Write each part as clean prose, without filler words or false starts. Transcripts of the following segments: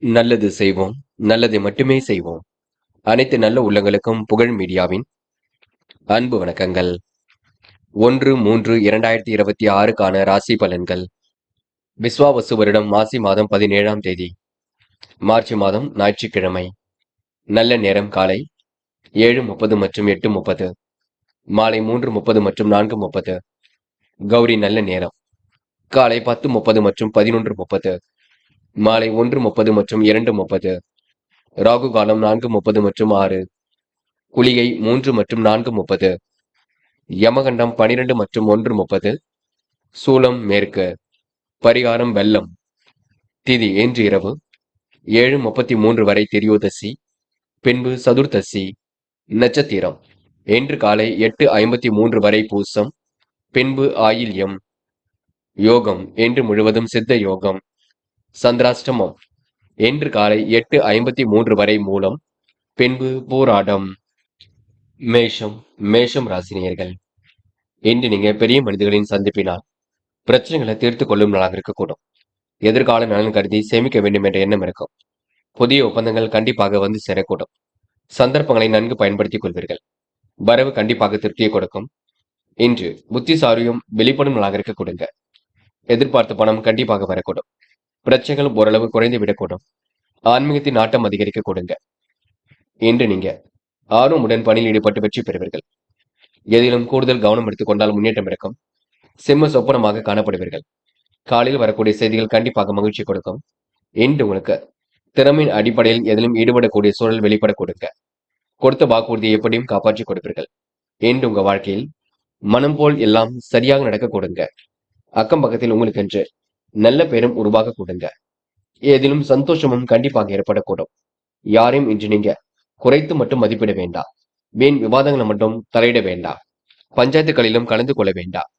நல்லது செய்வோம், நல்லதை மட்டுமே செய்வோம். அனைத்து நல்ல உள்ளங்களுக்கும் புகழ் மீடியாவின் அன்பு வணக்கங்கள். 1-3-2026க்கான ராசி பலன்கள். விஸ்வாவசு வருடம் மாசி மாதம் 17ஆம் தேதி, மார்ச் மாதம் ஞாயிற்றுக்கிழமை. நல்ல நேரம் காலை 7:30 மற்றும் 8:30, மாலை 3:30 மற்றும் 4:30. கௌரி நல்ல நேரம் காலை 10:30 மற்றும் 11:30, மாலை 1:30 மற்றும் 2:30. ராகு காலம் 4:30 மற்றும் 6, குளிகை 3 மற்றும் 4:30, யமகண்டம் 12 மற்றும் 1:30, சூலம் மேற்கு. பரிகாரம் வெள்ளம். திதி இன்று இரவு 7:33 வரை திரியோதசி, பின்பு சதுர்த்தசி. நட்சத்திரம் இன்று காலை 8:53 வரை பூசம், பின்பு ஆயில்யம். யோகம் இன்று முழுவதும் சித்த யோகம். சந்திராஷ்டமம் இன்று காலை 8:53 வரை மூலம், பின்பு போராடம். மேஷம் ராசினியர்கள். இன்று நீங்க பெரிய மனிதர்களின் சந்திப்பினால் பிரச்சனைகளை தீர்த்து கொள்ளும் நாளாக இருக்கக்கூடும். எதிர்கால நலன் கருதி சேமிக்க வேண்டும் என்ற எண்ணம் இருக்கும். புதிய ஒப்பந்தங்கள் கண்டிப்பாக வந்து சேரக்கூடும். சந்தர்ப்பங்களை நன்கு பயன்படுத்திக் கொள்வீர்கள். வரவு கண்டிப்பாக திருப்தியை கொடுக்கும். இன்று புத்திசாலியும் வெளிப்படும் நாளாக இருக்க கொடுங்க. எதிர்பார்த்த பணம் கண்டிப்பாக வரக்கூடும். பிரச்சனைகள் ஓரளவு குறைந்து விடக்கூடும். ஆன்மீகத்தின் நாட்டம் அதிகரிக்க கொடுங்க. இன்று நீங்க ஆர்வமுடன் பணியில் ஈடுபட்டு வெற்றி பெறுவீர்கள். எதிலும் கூடுதல் கவனம் எடுத்துக் கொண்டால் முன்னேற்றம் இருக்கும். சிம்ம சொப்பனமாக காணப்படுவீர்கள். காலையில் வரக்கூடிய செய்திகள் கண்டிப்பாக மகிழ்ச்சி கொடுக்கும். இன்று உங்களுக்கு திறமையின் அடிப்படையில் எதிலும் ஈடுபடக்கூடிய சூழல் வெளிப்பட கொடுங்க. கொடுத்த வாக்குறுதியை எப்படியும் காப்பாற்றி கொடுப்பீர்கள். இன்று உங்க வாழ்க்கையில் மனம் போல் எல்லாம் சரியாக நடக்க கொடுங்க. அக்கம் பக்கத்தில் உங்களுக்கென்று நல்ல பேரும் உருவாக கொடுங்க. ஏதிலும் சந்தோஷமும் கண்டிப்பாக ஏற்படக்கூடும். யாரையும் இன்று நீங்க குறைத்து மட்டும் மதிப்பிட வேண்டாம். வீண் விவாதங்களை மட்டும் தலையிட வேண்டாம். பஞ்சாயத்துகளிலும் கலந்து கொள்ள வேண்டாம்.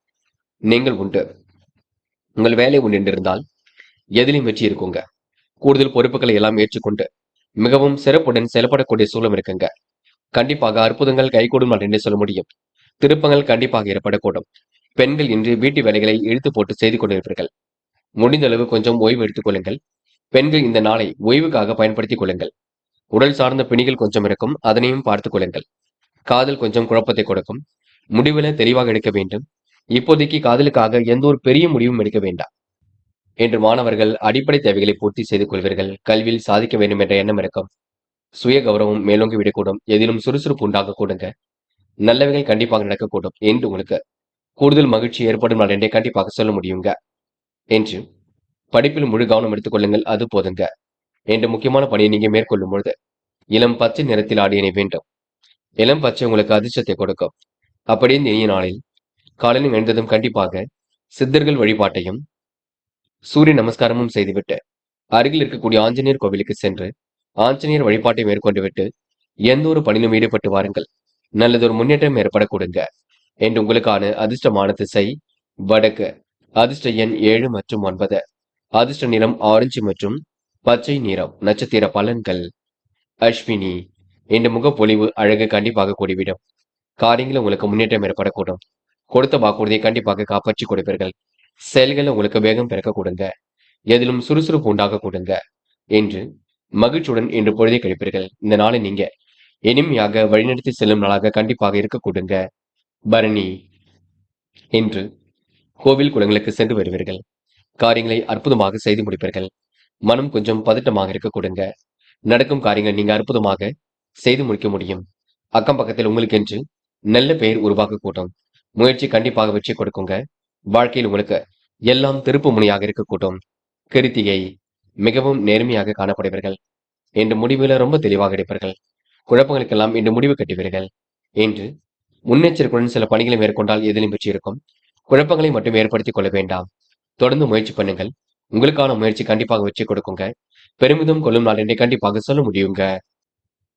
நீங்கள் உண்டு, உங்கள் வேலை உண்டு என்றிருந்தால் எதிலும் வெற்றி இருக்குங்க. கூடுதல் பொறுப்புகளை எல்லாம் ஏற்றுக்கொண்டு மிகவும் சிறப்புடன் செயல்படக்கூடிய சூழல் இருக்குங்க. கண்டிப்பாக அற்புதங்கள் கைகூடும் என்று சொல்ல முடியும். திருப்பங்கள் கண்டிப்பாக ஏற்படக்கூடும். பெண்கள் இன்று வீட்டு வேலைகளை இழுத்து போட்டு செய்து கொண்டிருப்பீர்கள். முடிந்த அளவு கொஞ்சம் ஓய்வு எடுத்துக் கொள்ளுங்கள். பெண்கள் இந்த நாளை ஓய்வுக்காக பயன்படுத்திக் கொள்ளுங்கள். உடல் சார்ந்த பிணிகள் கொஞ்சம் இருக்கும், அதனையும் பார்த்துக் கொள்ளுங்கள். காதல் கொஞ்சம் குழப்பத்தை கொடுக்கும். முடிவுல தெளிவாக எடுக்க வேண்டும். இப்போதைக்கு காதலுக்காக எந்த ஒரு பெரிய முடிவும் எடுக்க வேண்டாம். இன்று மாணவர்கள் அடிப்படை தேவைகளை பூர்த்தி செய்து கொள்வீர்கள். கல்வியில் சாதிக்க வேண்டும் என்ற எண்ணம் இருக்கும். சுய கௌரவம் மேலோங்கி விடக்கூடும். எதிலும் சுறுசுறுப்பு உண்டாக கூடுங்க. நல்லவைகள் கண்டிப்பாக நடக்கக்கூடும். என்று உங்களுக்கு கூடுதல் மகிழ்ச்சி ஏற்படும் நாள் என்றே கண்டிப்பாக சொல்ல முடியுங்க. என்று படிப்பில் முழு கவனம் எடுத்துக் கொள்ளுங்கள், அது போதுங்க. என்று முக்கியமான பணியை நீங்க மேற்கொள்ளும் பொழுது இளம் பச்சை நிறத்தில் ஆடியனை வேண்டும். இளம் பச்சை உங்களுக்கு அதிர்ஷ்டத்தை கொடுக்கும். அப்படியே இந்த இனிய நாளில் காலையில் எழுந்ததும் கண்டிப்பாக சித்தர்கள் வழிபாட்டையும் சூரிய நமஸ்காரமும் செய்துவிட்டு அருகில் இருக்கக்கூடிய ஆஞ்சநேயர் கோவிலுக்கு சென்று ஆஞ்சநேயர் வழிபாட்டை மேற்கொண்டு விட்டு எந்த ஒரு பணியிலும் ஈடுபட்டு வாருங்கள். நல்லதொரு முன்னேற்றம் ஏற்பட கொடுங்க. என்று உங்களுக்கான அதிர்ஷ்டமான திசை வடக்கு. அதிர்ஷ்ட எண் 7 மற்றும் 9. அதிர்ஷ்ட நிறம் ஆரஞ்சு மற்றும் பச்சை நிறம். நட்சத்திர பலன்கள். அஸ்வினி. இந்த முகப்பொலிவு அழகு கண்டிப்பாக கூடிவிடும். காரியங்கள் உங்களுக்கு முன்னேற்றம் ஏற்படக்கூடும். கொடுத்த வாக்குறுதியை கண்டிப்பாக காப்பாற்றி கொடுப்பீர்கள். செயல்கள் உங்களுக்கு வேகம் பிறக்க கொடுங்க. எதிலும் சுறுசுறுப்பு உண்டாக கொடுங்க. என்று மகிழ்ச்சியுடன் இன்று பொழுதை கழிப்பீர்கள். இந்த நாளை நீங்க இனிமையாக வழிநடத்தி செல்லும் நாளாக கண்டிப்பாக இருக்க கொடுங்க. பரணி. இன்று கோவில் குளங்களுக்கு சென்று வருவீர்கள். காரியங்களை அற்புதமாக செய்து முடிப்பீர்கள். மனம் கொஞ்சம் பதட்டமாக இருக்க கொடுங்க. நடக்கும் காரியங்கள் நீங்க அற்புதமாக செய்து முடிக்க முடியும். அக்கம் பக்கத்தில் உங்களுக்கென்று நல்ல பெயர் உருவாக்க கூட்டும். முயற்சி கண்டிப்பாக வெற்றி கொடுக்குங்க. வாழ்க்கையில் உங்களுக்கு எல்லாம் திருப்பு முனையாக இருக்கக்கூடும். கிருத்திகை. மிகவும் நேர்மையாக காணப்படுவீர்கள். என்று முடிவுல ரொம்ப தெளிவாக எடுப்பீர்கள். குழப்பங்களுக்கெல்லாம் இன்று முடிவு கட்டுவீர்கள். என்று முன்னெச்சரிக்கையுடன் சில பணிகளை மேற்கொண்டால் எதிலும் வெற்றி இருக்கும். குழப்பங்களை மட்டும் ஏற்படுத்திக் கொள்ள வேண்டாம். தொடர்ந்து முயற்சி பண்ணுங்கள். உங்களுக்கான முயற்சி கண்டிப்பாக வெற்றி கொடுக்குங்க. பெருமிதம் கொள்ளும் நாள் என்றே கண்டிப்பாக சொல்ல முடியுங்க.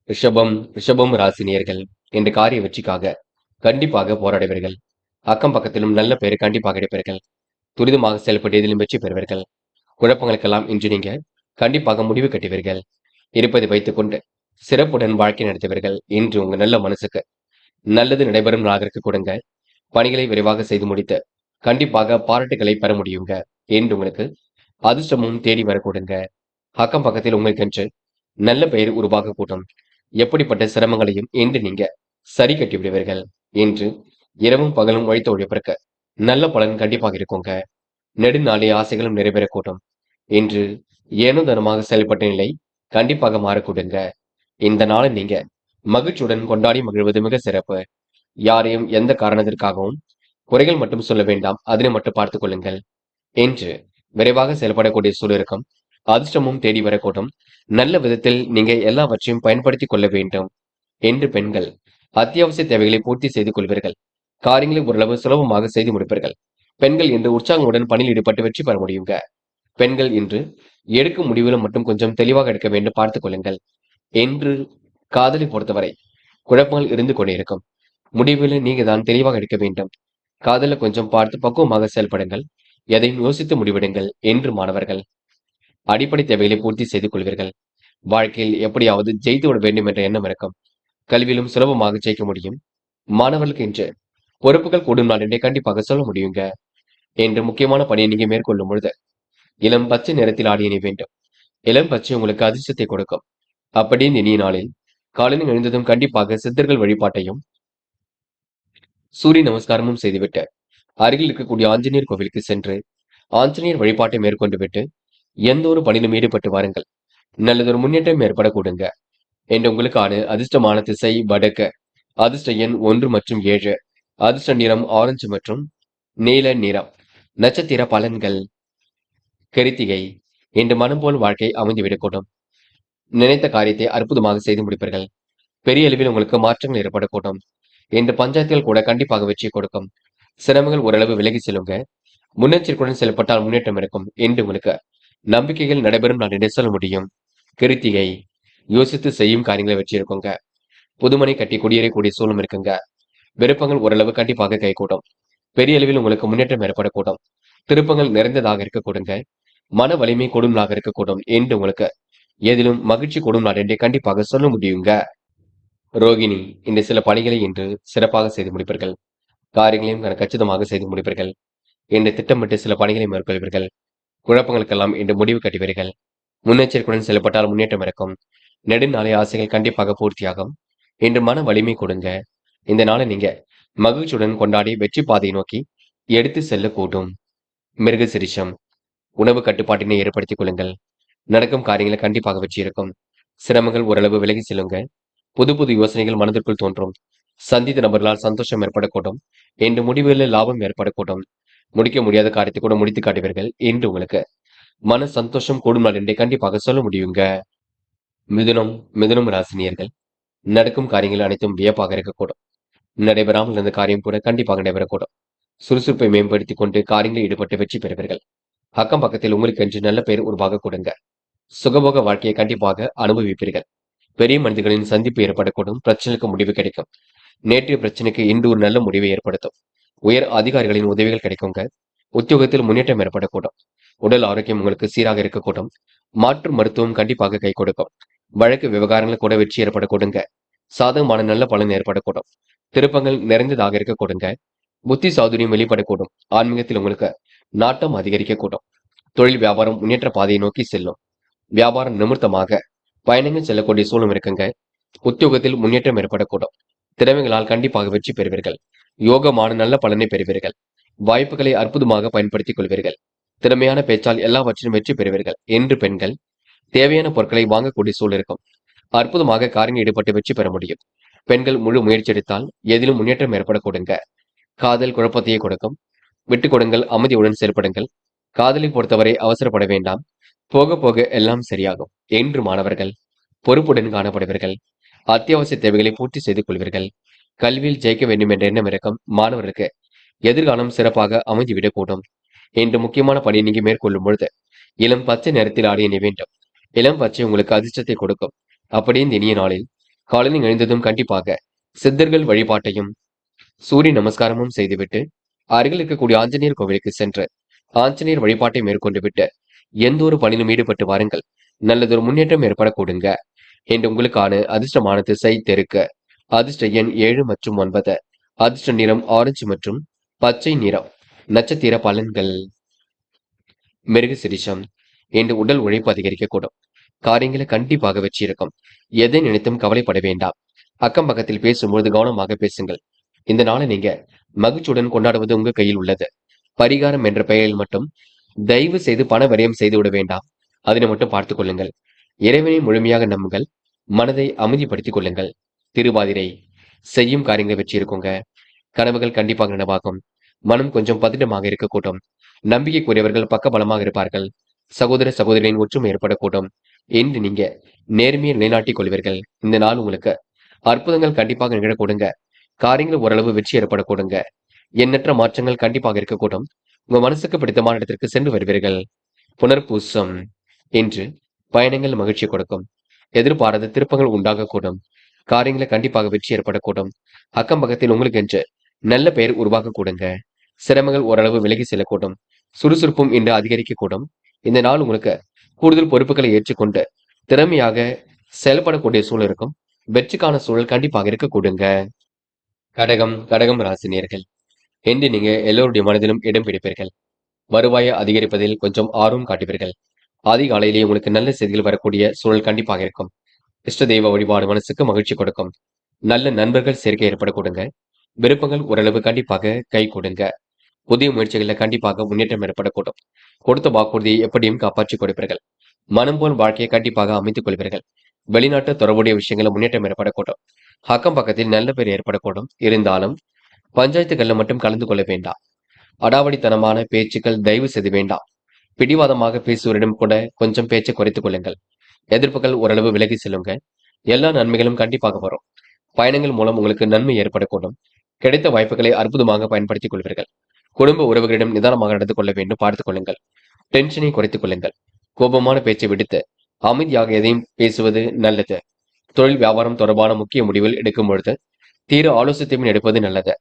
ரிஷபம் ராசினியர்கள். என்ற காரிய வெற்றிக்காக கண்டிப்பாக போராடுவீர்கள். அக்கம் பக்கத்திலும் நல்ல பெயர் கண்டிப்பாக எடுப்பீர்கள். துரிதமாக செயல்பட்டு எதிலும் வெற்றி பெறுவீர்கள். குழப்பங்களுக்கெல்லாம் இன்று நீங்க கண்டிப்பாக முடிவு கட்டுவீர்கள். இருப்பதை வைத்துக் கொண்டு சிறப்புடன் வாழ்க்கை நடத்துவீர்கள். இன்று உங்க நல்ல மனசுக்கு நல்லது நடைபெறும் நாகருக்கு கொடுங்க. பணிகளை விரைவாக செய்து முடித்து கண்டிப்பாக பாராட்டுகளை பெற முடியுங்க. என்று உங்களுக்கு அதிர்ஷ்டமும் தேடி வர கொடுங்க. அக்கம் பக்கத்தில் உங்களுக்கென்று நல்ல பெயர் உருவாக கூடும். எப்படிப்பட்ட சிரமங்களையும் இன்று நீங்க சரி கட்டி விடுவீர்கள். இன்று இரவும் பகலும் உழைத்து உழைப்பிருக்க நல்ல பலன் கண்டிப்பாக இருக்குங்க. நெடுநாளைய ஆசைகளும் நிறைவேறக்கூடும். இன்று ஏனோதானமாக செயல்பட்ட நிலை கண்டிப்பாக மாறக்கூடுங்க. இந்த நாளை நீங்க மகிழ்ச்சியுடன் கொண்டாடி மகிழ்வது மிக சிறப்பு. யாரையும் எந்த காரணத்திற்காகவும் குறைகள் மட்டும் சொல்ல வேண்டாம். அதனை மட்டும் பார்த்துக் கொள்ளுங்கள். இன்று விரைவாக செயல்படக்கூடிய சூழலுக்கும் அதிர்ஷ்டமும் தேடி வரக்கூடும். நல்ல விதத்தில் நீங்க எல்லாவற்றையும் பயன்படுத்திக் கொள்ள வேண்டும். என்று பெண்கள் அத்தியாவசிய தேவைகளை பூர்த்தி செய்து கொள்வீர்கள். காரியங்களை ஓரளவு சுலபமாக செய்து முடிப்பீர்கள். பெண்கள் இன்று உற்சாகமுடன் பணியில் ஈடுபட்டு வெற்றி பெற முடியுங்க. பெண்கள் இன்று எடுக்கும் முடிவுகளை மட்டும் கொஞ்சம் தெளிவாக எடுக்க வேண்டும், பார்த்துக் கொள்ளுங்கள். என்று காதலை பொறுத்தவரை குழப்பங்கள் இருந்து கொண்டே இருக்கும். முடிவுகளை நீங்க தான் தெளிவாக எடுக்க வேண்டும். காதலை கொஞ்சம் பார்த்து பக்குவமாக செயல்படுங்கள். எதையும் யோசித்து முடிவெடுங்கள். என்று மாணவர்கள் அடிப்படை தேவைகளை பூர்த்தி செய்து கொள்வீர்கள். வாழ்க்கையில் எப்படியாவது ஜெயித்து விட வேண்டும் என்ற எண்ணம் இருக்கும். கல்வியிலும் சுலபமாக ஜெயிக்க முடியும். மாணவர்களுக்கு இன்று பொறுப்புகள் கூடும் நாள் என்றே கண்டிப்பாக சொல்ல முடியுங்க. என்று முக்கியமான பணியை நீங்க மேற்கொள்ளும் பொழுது இளம் பச்சை நிறத்தில் ஆடி அணி வேண்டும். இளம் பச்சை உங்களுக்கு அதிர்ஷ்டத்தை கொடுக்கும். அப்படி இந்த இனிய நாளில் காலையில் எழுந்ததும் கண்டிப்பாக சித்தர்கள் வழிபாட்டையும் சூரிய நமஸ்காரமும் செய்துவிட்டு அருகில் இருக்கக்கூடிய ஆஞ்சநேயர் கோவிலுக்கு சென்று ஆஞ்சநேயர் வழிபாட்டை மேற்கொண்டு விட்டு எந்த ஒரு பணியிலும் ஈடுபட்டு வாருங்கள். நல்லதொரு முன்னேற்றம் ஏற்படக்கூடுங்க. என்று உங்களுக்கான அதிர்ஷ்டமான திசை வடக்கு. அதிர்ஷ்ட எண் 1 மற்றும் 7. அதிர்ஷ்ட நிறம் ஆரஞ்சு மற்றும் நீல நிறம். நட்சத்திர பலன்கள். கிருத்திகை. இன்று மனம் போல் வாழ்க்கை அமைந்துவிடக்கூடும். நினைத்த காரியத்தை அற்புதமாக செய்து முடிப்பீர்கள். பெரிய அளவில் உங்களுக்கு மாற்றங்கள் ஏற்படக்கூடும். இன்று பஞ்சாயத்துகள் கூட கண்டிப்பாக வெற்றி கொடுக்கும். சிரமங்கள் ஓரளவு விலகி செல்லுங்க. முன்னெச்சரிக்கையுடன் செயல்பட்டால் முன்னேற்றம் இருக்கும். என்று உங்களுக்கு நம்பிக்கைகள் நடைபெறும் நான் என்று சொல்ல முடியும். கிருத்திகை. யோசித்து செய்யும் காரியங்களை வெற்றி இருக்குங்க. புதுமனை கட்டி குடியேறக்கூடிய சூழலும் இருக்குங்க. விருப்பங்கள் ஓரளவு கண்டிப்பாக கைகூடும். பெரிய அளவில் உங்களுக்கு முன்னேற்றம் ஏற்படக்கூடும். திருப்பங்கள் நிறைந்ததாக இருக்கக்கூடுங்க. மன வலிமை கொடுமலாக இருக்கக்கூடும். என்று உங்களுக்கு எதிலும் மகிழ்ச்சி கொடும் நாள் என்றே கண்டிப்பாக சொல்ல முடியுங்க. ரோகிணி. இன்று சில பணிகளை இன்று சிறப்பாக செய்து முடிப்பீர்கள். காரியங்களையும் கச்சிதமாக செய்து முடிப்பீர்கள். இன்று திட்டமிட்டு சில பணிகளை மேற்கொள்வீர்கள். குழப்பங்களுக்கெல்லாம் இன்று முடிவு கட்டுவீர்கள். முன்னெச்சரிக்கையுடன் செயல்பட்டால் முன்னேற்றம் இருக்கும். நெடுநாளைய ஆசைகள் கண்டிப்பாக பூர்த்தியாகும். இன்று மன வலிமை கொடுங்க. இந்த நாளை நீங்க மகிழ்ச்சியுடன் கொண்டாடி வெற்றி பாதையை நோக்கி எடுத்து செல்லக்கூடும். மிருக சிரிஷம். உணவு கட்டுப்பாட்டினை ஏற்படுத்திக் கொள்ளுங்கள். நடக்கும் காரியங்களை கண்டிப்பாக வெற்றி இருக்கும். சிரமங்கள் ஓரளவு விலகி செல்லுங்க. புது புது யோசனைகள் மனதிற்குள் தோன்றும். சந்தித்த நபர்களால் சந்தோஷம் ஏற்படக்கூடும். என்று முடிவுகளில் லாபம் ஏற்படக்கூடும். முடிக்க முடியாத காரியத்தை கூட முடித்து காட்டுவீர்கள். என்று உங்களுக்கு மன சந்தோஷம் கூடும் நாள் என்றே கண்டிப்பாக சொல்ல முடியுங்க. மிதுனம் ராசினியர்கள். நடக்கும் காரியங்கள் அனைத்தும் வியப்பாக இருக்கக்கூடும். நடைபெறாமல் இருந்த காரியம் கூட கண்டிப்பாக நடைபெறக்கூடும். சுறுசுறுப்பை மேம்படுத்திக் கொண்டு காரியங்களில் ஈடுபட்டு வெற்றி பெறுவீர்கள். அக்கம் பக்கத்தில் உங்களுக்கு என்று நல்ல பெயர் உருவாக கொடுங்க. சுகபோக வாழ்க்கையை கண்டிப்பாக அனுபவிப்பீர்கள். பெரிய மனிதர்களின் சந்திப்பு ஏற்படக்கூடும். பிரச்சனைக்கு முடிவு கிடைக்கும். நேற்றைய பிரச்சனைக்கு இன்று ஒரு நல்ல முடிவை ஏற்படுத்தும். உயர் அதிகாரிகளின் உதவிகள் கிடைக்குங்க. உத்தியோகத்தில் முன்னேற்றம் ஏற்படக்கூடும். உடல் ஆரோக்கியம் உங்களுக்கு சீராக இருக்கக்கூடும். மாற்று மருத்துவம் கண்டிப்பாக கை கொடுக்கும். வழக்கு விவகாரங்கள் கூட வெற்றி ஏற்படக்கூடுங்க. சாதகமான நல்ல பலன் ஏற்படக்கூடும். திருப்பங்கள் நிறைந்ததாக இருக்கக்கூடுங்க. புத்தி சாதுரியம் வெளிப்படக்கூடும். ஆன்மீகத்தில் உங்களுக்கு நாட்டம் அதிகரிக்கக்கூடும். தொழில் வியாபாரம் முன்னேற்ற பாதையை நோக்கி செல்லும். வியாபாரம் நிமித்தமாக பயணங்கள் செல்லக்கூடிய சூழலும் இருக்குங்க. உத்தியோகத்தில் முன்னேற்றம் ஏற்படக்கூடும். திறமைகளால் கண்டிப்பாக வெற்றி பெறுவீர்கள். யோகமான நல்ல பலனை பெறுவீர்கள். வாய்ப்புகளை அற்புதமாக பயன்படுத்திக் கொள்வீர்கள். திறமையான பேச்சால் எல்லாவற்றிலும் வெற்றி பெறுவீர்கள். என்று பெண்கள் தேவையான பொருட்களை வாங்கக்கூடிய சூழல் இருக்கும். அற்புதமாக காரியம் ஈடுபட்டு வெற்றி பெற முடியும். பெண்கள் முழு முயற்சி எடுத்தால் எதிலும் முன்னேற்றம் ஏற்படக்கூடுங்க. காதல் குழப்பத்தையே கொடுக்கும். விட்டுக் கொடுங்கள். அமைதியுடன் செயல்படுங்கள். காதலை பொறுத்தவரை அவசரப்பட வேண்டாம். போக போக எல்லாம் சரியாகும். என்று மாணவர்கள் பொறுப்புடன் காணப்படுவீர்கள். அத்தியாவசிய தேவைகளை பூர்த்தி செய்து கொள்வீர்கள். கல்வியில் ஜெயிக்க வேண்டும் என்ற எண்ணம் இருக்கும் மாணவர்களுக்கு எதிர்காலம் சிறப்பாக அமைந்துவிடக்கூடும். என்று முக்கியமான பணியை நீங்க மேற்கொள்ளும் பொழுது இளம் பச்சை நிறத்தில் ஆடி அணி வேண்டும். இளம் பச்சை உங்களுக்கு அதிர்ஷ்டத்தை கொடுக்கும். அப்படியே இந்த இனிய நாளில் காலையில் எழுந்ததும் கண்டிப்பாக சித்தர்கள் வழிபாட்டையும் சூரிய நமஸ்காரமும் செய்துவிட்டு அருகில் இருக்கக்கூடிய ஆஞ்சநேயர் கோவிலுக்கு சென்று ஆஞ்சநேயர் வழிபாட்டை மேற்கொண்டு விட்டு எந்த ஒரு பணியிலும் ஈடுபட்டு வாருங்கள். நல்லதொரு முன்னேற்றம் ஏற்படக்கூடுங்க. என்று உங்களுக்கான அதிர்ஷ்டமான திசை தெற்கு. அதிர்ஷ்ட எண் 7 மற்றும் 9. அதிர்ஷ்ட நிறம் ஆரஞ்சு மற்றும் பச்சை நிறம். நட்சத்திர பலன்கள். மிருக சிரிஷம். இன்று உடல் உழைப்பு அதிகரிக்கக்கூடும். காரியங்களை கண்டிப்பாக வெற்றி இருக்கும். எதை நினைத்தும் கவலைப்பட வேண்டாம். அக்கம் பக்கத்தில் பேசும்போது கவனமாக பேசுங்கள். இந்த நாளை நீங்க மகிழ்ச்சியுடன் கொண்டாடுவது உங்க கையில் உள்ளது. பரிகாரம் என்ற பெயரில் மட்டும் தயவு செய்து பண விரயம் செய்து விட வேண்டாம். அதனை மட்டும் பார்த்துக் கொள்ளுங்கள். இறைவனை முழுமையாக நம்புங்கள். மனதை அமைதிப்படுத்திக் கொள்ளுங்கள். திருவாதிரை செய்யும் காரியங்களை வெற்றி இருக்குங்க. கனவுகள் கண்டிப்பாக நனவாகும். மனம் கொஞ்சம் பதட்டமாக இருக்கக்கூடும். நம்பிக்கைக்குரியவர்கள் பக்கபலமாக இருப்பார்கள். சகோதர சகோதரிகளின் ஒற்றுமை ஏற்படக்கூடும். என்று நீங்க நேர்மையை நிலைநாட்டிக் கொள்வீர்கள். இந்த நாள் உங்களுக்கு அற்புதங்கள் கண்டிப்பாக நிகழக்கூடுங்க. காரியங்கள் ஓரளவு வெற்றி ஏற்படக்கூடுங்க. எண்ணற்ற மாற்றங்கள் கண்டிப்பாக இருக்கக்கூடும். உங்க மனசுக்கு பிடித்தமான இடத்திற்கு சென்று வருவீர்கள். புனர்பூசம் என்று பயணங்கள் மகிழ்ச்சி கொடுக்கும். எதிர்பாராத திருப்பங்கள் உண்டாகக்கூடும். காரியங்களை கண்டிப்பாக வெற்றி ஏற்படக்கூடும். அக்கம் பக்கத்தில் உங்களுக்கு என்று நல்ல பெயர் உருவாக கூடுங்க. சிரமங்கள் ஓரளவு விலகி செல்லக்கூடும். சுறுசுறுப்பும் இன்று அதிகரிக்கக்கூடும். இந்த நாள் உங்களுக்கு கூடுதல் பொறுப்புகளை ஏற்றுக்கொண்டு திறமையாக செயல்படக்கூடிய சூழல் இருக்கும். வெற்றிக்கான சூழல் கண்டிப்பாக இருக்கக்கூடுங்க. கடகம் ராசினியர்கள் என்று நீங்க எல்லோருடைய மனதிலும் இடம் பிடிப்பீர்கள். வருவாயை அதிகரிப்பதில் கொஞ்சம் ஆர்வம் காட்டுவீர்கள். அதிகாலையிலேயே உங்களுக்கு நல்ல செய்திகள் வரக்கூடிய சூழல் கண்டிப்பாக இருக்கும். இஷ்ட தெய்வ வழிபாடு மனசுக்கு மகிழ்ச்சி கொடுக்கும். நல்ல நண்பர்கள் சேர்க்கை ஏற்படக்கூடுங்க. விருப்பங்கள் ஓரளவு கண்டிப்பாக கை கொடுங்க. புதிய முயற்சிகளில் கண்டிப்பாக முன்னேற்றம் ஏற்படக்கூடும். கொடுத்த வாக்குறுதியை எப்படியும் காப்பாற்றிக் கொடுப்பீர்கள். மனம் போல் வாழ்க்கையை கண்டிப்பாக அமைத்துக் கொள்வீர்கள். வெளிநாட்டு தொடர்புடைய விஷயங்கள முன்னேற்றம் ஏற்படக்கூடும். அக்கம் பக்கத்தில் நல்ல பேர் ஏற்படக்கூடும். இருந்தாலும் பஞ்சாயத்துகள்ல மட்டும் கலந்து கொள்ள வேண்டாம். அடாவடித்தனமான பேச்சுக்கள் தயவு செய்து வேண்டாம். பிடிவாதமாக பேசுவரிடம் கூட கொஞ்சம் பேச்சை குறைத்துக் கொள்ளுங்கள். எதிர்ப்புகள் ஓரளவு விலகி செல்லுங்க. எல்லா நன்மைகளும் கண்டிப்பாக வரும். பயணங்கள் மூலம் உங்களுக்கு நன்மை ஏற்படக்கூடும். கிடைத்த வாய்ப்புகளை அற்புதமாக பயன்படுத்திக் கொள்வீர்கள். குடும்ப உறவுகளிடம் நிதானமாக நடந்து கொள்ள வேண்டும். பார்த்துக் கொள்ளுங்கள். டென்ஷனை குறைத்துக் கொள்ளுங்கள். கோபமான பேச்சை விடுத்து அமைதியாக எதையும் பேசுவது நல்லது. தொழில் வியாபாரம் தொடர்பான முக்கிய முடிவில் எடுக்கும் பொழுது தீர ஆலோசித்தும் எடுப்பது நல்லது.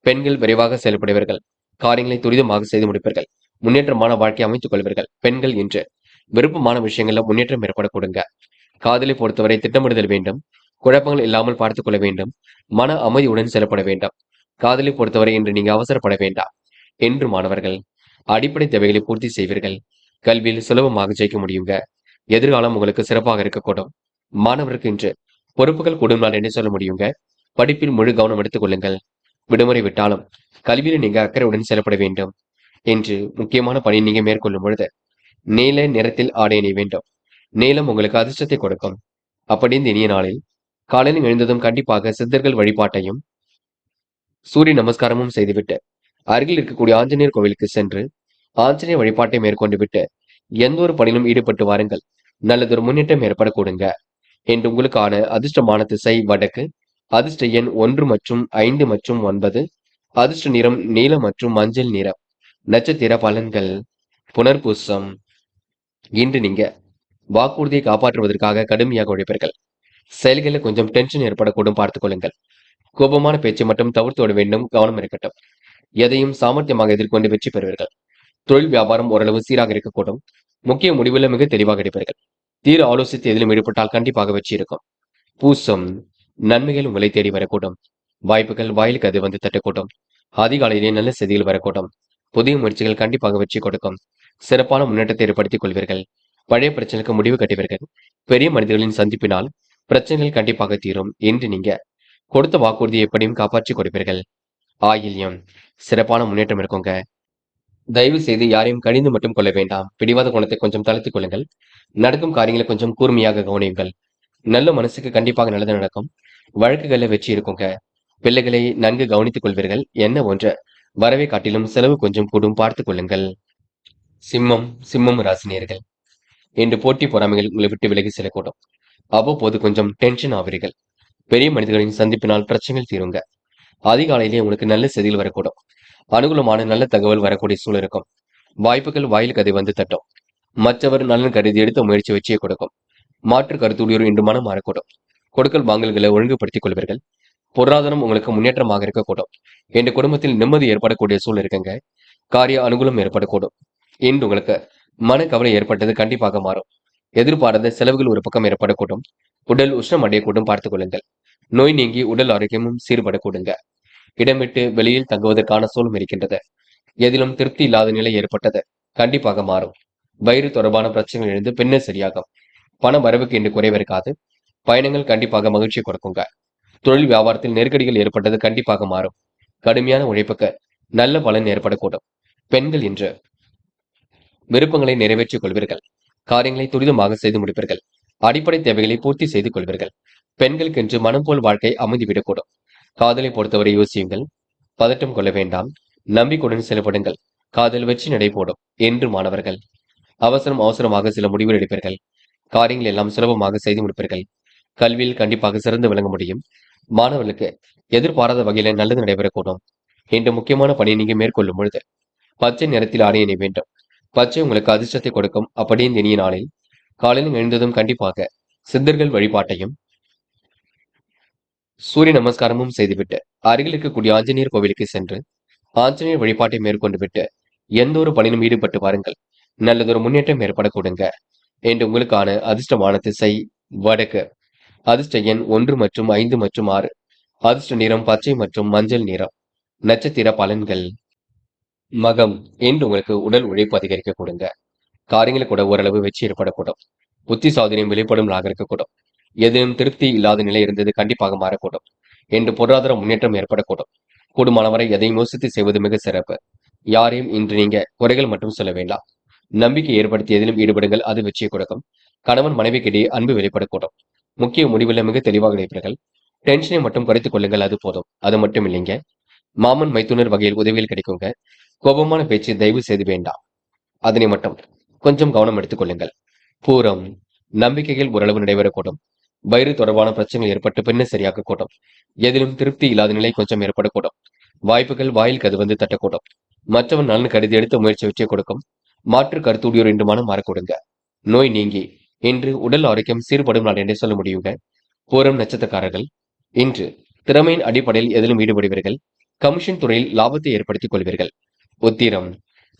பெண்கள் விரைவாக செயல்படுவீர்கள். காரியங்களை துரிதமாக செய்து முடிப்பீர்கள். முன்னேற்றமான வாழ்க்கை அமைத்துக் கொள்வீர்கள். பெண்கள் என்று விருப்பமான விஷயங்கள்ல முன்னேற்றம் ஏற்படக்கூடுங்க. காதலை பொறுத்தவரை திட்டமிடுதல் வேண்டும். குழப்பங்கள் இல்லாமல் பார்த்துக் கொள்ள வேண்டும். மன அமைதியுடன் செயல்பட வேண்டும். காதலை பொறுத்தவரை இன்று நீங்க அவசரப்பட வேண்டாம். என்று மாணவர்கள் அடிப்படை தேவைகளை பூர்த்தி செய்வீர்கள். கல்வியில் சுலபமாக ஜெயிக்க முடியுங்க. எதிர்காலம் உங்களுக்கு சிறப்பாக இருக்கக்கூடும். மாணவருக்கு இன்று பொறுப்புகள் கூடும் நாள் என்ன சொல்ல முடியுங்க. படிப்பில் முழு கவனம் எடுத்துக் கொள்ளுங்கள். விடுமுறை விட்டாலும் கல்வியில நீங்க அக்கறையுடன் செயல்பட வேண்டும். என்று முக்கியமான பணி நீங்க மேற்கொள்ளும் பொழுது நீல நிறத்தில் ஆடை அணிய வேண்டும். நீலம் உங்களுக்கு அதிர்ஷ்டத்தை கொடுக்கும். அப்படி இந்த இனிய நாளில் காலையில் எழுந்ததும் கண்டிப்பாக சித்தர்கள் வழிபாட்டையும் சூரிய நமஸ்காரமும் செய்துவிட்டு அருகில் இருக்கக்கூடிய ஆஞ்சநேயர் கோவிலுக்கு சென்று ஆஞ்சநேயர் வழிபாட்டை மேற்கொண்டு விட்டு எந்த ஒரு பணியிலும் ஈடுபட்டு வாருங்கள். நல்லதொரு முன்னேற்றம் ஏற்படக்கூடுங்க. என்று உங்களுக்கான அதிர்ஷ்டமான திசை வடக்கு. அதிர்ஷ்ட எண் 1 மற்றும் 5 மற்றும் 9. அதிர்ஷ்ட நிறம் நீலம் மற்றும் மஞ்சள் நிறம். நட்சத்திர பலன்கள். புனர்பூசம். இன்று நீங்க வாக்குறுதியை காப்பாற்றுவதற்காக கடுமையாக உழைப்பீர்கள். செயல்களில் கொஞ்சம் டென்ஷன் ஏற்படக்கூடும். பார்த்துக் கொள்ளுங்கள். கோபமான பேச்சை மட்டும் தவிர்த்து விட வேண்டும். கவனம் இருக்கட்டும். எதையும் சாமர்த்தியமாக எதிர்கொண்டு வெற்றி பெறுவீர்கள். தொழில் வியாபாரம் ஓரளவு சீராக இருக்கக்கூடும். முக்கிய முடிவுல மிக தெளிவாக எடுப்பீர்கள். தீர ஆலோசித்து எதிலும் ஈடுபட்டால் கண்டிப்பாக வெற்றி இருக்கும். பூசம். நன்மைகள் உங்களை தேடி வரக்கூடும். வாய்ப்புகள் வாயிலுக்கு அது வந்து தட்டக்கூடும். அதிகாலையிலே நல்ல செய்திகள் வரக்கூடும். புதிய முயற்சிகள் கண்டிப்பாக வெற்றி கொடுக்கும். சிறப்பான முன்னேற்றத்தை ஏற்படுத்திக் கொள்வீர்கள். பழைய பிரச்சனைக்கு முடிவு கட்டுவீர்கள். பெரிய மனிதர்களின் சந்திப்பினால் பிரச்சனைகள் கண்டிப்பாக தீரும். என்று நீங்க கொடுத்த வாக்குறுதியை எப்படியும் காப்பாற்றி கொடுப்பீர்கள். ஆயில்யம். சிறப்பான முன்னேற்றம் இருக்குங்க. தயவு செய்து யாரையும் கடிந்து மட்டும் கொள்ள வேண்டாம். பிடிவாத குணத்தை கொஞ்சம் தளர்த்திக் கொள்ளுங்கள். நடக்கும் காரியங்களை கொஞ்சம் கூர்மையாக கவனியுங்கள். நல்ல மனசுக்கு கண்டிப்பாக நல்லது நடக்கும். வழக்குகள்ல வெற்றி இருக்குங்க. பிள்ளைகளை நன்கு கவனித்துக் கொள்வீர்கள். என்ன ஒன்று வரவை காட்டிலும் செலவு கொஞ்சம் கூடும். பார்த்துக் கொள்ளுங்கள். சிம்மம் ராசினியர்கள் என்று போட்டி பொறாமைகள் உங்களை விட்டு விலகி செல்லக்கூடும். அவ்வப்போது கொஞ்சம் டென்ஷன் ஆவீர்கள். பெரிய மனிதர்களின் சந்திப்பினால் பிரச்சனைகள் தீருங்க. அதிகாலையிலேயே உங்களுக்கு நல்ல செய்திகள் வரக்கூடும். அனுகூலமான நல்ல தகவல் வரக்கூடிய சூழல் இருக்கும். வாய்ப்புகள் வாயிலுக்கு அதை வந்து தட்டும். மற்றவர் நலன் கருதி எடுத்த முயற்சி வெற்றியை கொடுக்கும். மாற்று கருத்துடையோர் இன்று மனம் மாறக்கூடும். கொடுக்கல் வாங்கல்களை ஒழுங்குபடுத்திக் கொள்வீர்கள். பொருளாதாரம் உங்களுக்கு முன்னேற்றமாக இருக்கக்கூடும். என்ற குடும்பத்தில் நிம்மதி ஏற்படக்கூடிய சூழல் இருக்குங்க. காரிய அனுகூலம் ஏற்படக்கூடும். இன்று உங்களுக்கு மனக்கவலை ஏற்பட்டது கண்டிப்பாக மாறும். எதிர்பாராத செலவுகள் ஒரு பக்கம் ஏற்படக்கூடும். உடல் உஷ்ணம் அடையக்கூடும். பார்த்துக் கொள்ளுங்கள். நோய் நீங்கி உடல் ஆரோக்கியமும் சீர்படக்கூடுங்க. இடமிட்டு வெளியில் தங்குவதற்கான சூழலும் இருக்கின்றது. எதிலும் திருப்தி இல்லாத நிலை ஏற்பட்டது கண்டிப்பாக மாறும். வயிறு தொடர்பான பிரச்சனைகள் இருந்து பின்னர் சரியாகும். பண வரவுக்கு என்று குறைவு இருக்காது. பயணங்கள் கண்டிப்பாக மகிழ்ச்சியை கொடுக்குங்க. தொழில் வியாபாரத்தில் நெருக்கடிகள் ஏற்பட்டது கண்டிப்பாக மாறும். கடுமையான உழைப்புக்கு நல்ல பலன் ஏற்படக்கூடும். பெண்கள் இன்று விருப்பங்களை நிறைவேற்றிக் கொள்வீர்கள். காரியங்களை துரிதமாக செய்து முடிப்பீர்கள். அடிப்படை தேவைகளை பூர்த்தி செய்து கொள்வீர்கள். பெண்களுக்கு இன்று மனம் போல் வாழ்க்கை அமைந்துவிடக்கூடும். காதலை பொறுத்தவரை யோசியுங்கள். பதட்டம் கொள்ள வேண்டாம். நம்பிக்கையுடன் செயல்படுங்கள். காதல் வெற்றி நடைபோடும் என்று மாணவர்கள் அவசரமாக சில முடிவுகள் எடுப்பீர்கள். காரியங்கள் எல்லாம் சுலபமாக செய்து முடிப்பீர்கள். கல்வியில் கண்டிப்பாக சிறந்து விளங்க முடியும். மாணவர்களுக்கு எதிர்பாராத வகையில நல்லது நடைபெறக்கூடும். இன்று முக்கியமான பணியை நீங்க மேற்கொள்ளும் பொழுது பச்சை நிறத்தில் ஆடை அணிய வேண்டும். பச்சை உங்களுக்கு அதிர்ஷ்டத்தை கொடுக்கும். அப்படியே இந்த இனிய நாளில் காலையில் எழுந்ததும் கண்டிப்பாக சித்தர்கள் வழிபாட்டையும் சூரிய நமஸ்காரமும் செய்துவிட்டு அருகில் இருக்கக்கூடிய ஆஞ்சநேயர் கோவிலுக்கு சென்று ஆஞ்சநேயர் வழிபாட்டை மேற்கொண்டு விட்டு எந்த ஒரு பணியிலும் ஈடுபட்டு வாருங்கள். நல்லதொரு முன்னேற்றம் ஏற்படக்கூடுங்க. என்று உங்களுக்கான அதிர்ஷ்டமான திசை வடக்கு. அதிர்ஷ்ட எண் 1 மற்றும் 5 மற்றும் 6. அதிர்ஷ்ட நிறம் பச்சை மற்றும் மஞ்சள் நிறம். நட்சத்திர பலன்கள். மகம். என்று உங்களுக்கு உடல் உழைப்பு அதிகரிக்க கொடுங்க. காரியங்கள் கூட ஓரளவு வெற்றி ஏற்படக்கூடும். புத்தி சாதுரியம் வெளிப்படும் நாளாக இருக்கக்கூடும். எதிலும் திருப்தி இல்லாத நிலை இருந்தது கண்டிப்பாக மாறக்கூடும். என்று பொருளாதார முன்னேற்றம் ஏற்படக்கூடும். கூடுமானவரை எதையும் யோசித்து செய்வது மிக சிறப்பு. யாரையும் இன்று நீங்க குறைகள் மட்டும் சொல்ல வேண்டாம். நம்பிக்கை ஏற்படுத்தி எதிலும் ஈடுபடுங்கள். அது வெற்றியை கொடுக்கும். கணவன் மனைவிக்கிடையே அன்பு வெளிப்படக்கூடும். முக்கிய முடிவில் மிக தெளிவாக இருப்பீர்கள். டென்ஷனை மட்டும் குறைத்துக் கொள்ளுங்கள். அது போதும். அது மட்டும் இல்லைங்க. மாமன் மைத்துனர் வகையில் உதவிகள் கிடைக்குங்க. கோபமான பேச்சு தயவு செய்து வேண்டாம். அதனை மட்டும் கொஞ்சம் கவனம் எடுத்துக் கொள்ளுங்கள். பூரம். நம்பிக்கைகள் ஓரளவு நடைபெறக்கூடும். வயிறு தொடர்பான பிரச்சனைகள் ஏற்பட்டு பின்னர் சரியாக கூடும். எதிலும் திருப்தி இல்லாத நிலை கொஞ்சம் ஏற்படக்கூடும். வாய்ப்புகள் வாயில் கது வந்து தட்டக்கூடும். மற்றவன் நலன் கருதி எடுத்த முயற்சி வெற்றியை கொடுக்கும். மாற்று கருத்துடையோர் என்று மனம் மாறக்கூடுங்க. நோய் நீங்கி இன்று உடல் ஆரோக்கியம் சீர்படும் நாள் என்றே சொல்ல முடியுங்க. பூரம் நட்சத்திரக்காரர்கள் இன்று திறமையின் அடிப்படையில் எதிலும் ஈடுபடுவீர்கள். கமிஷன் துறையில் லாபத்தை ஏற்படுத்திக் கொள்வீர்கள். உத்திரம்.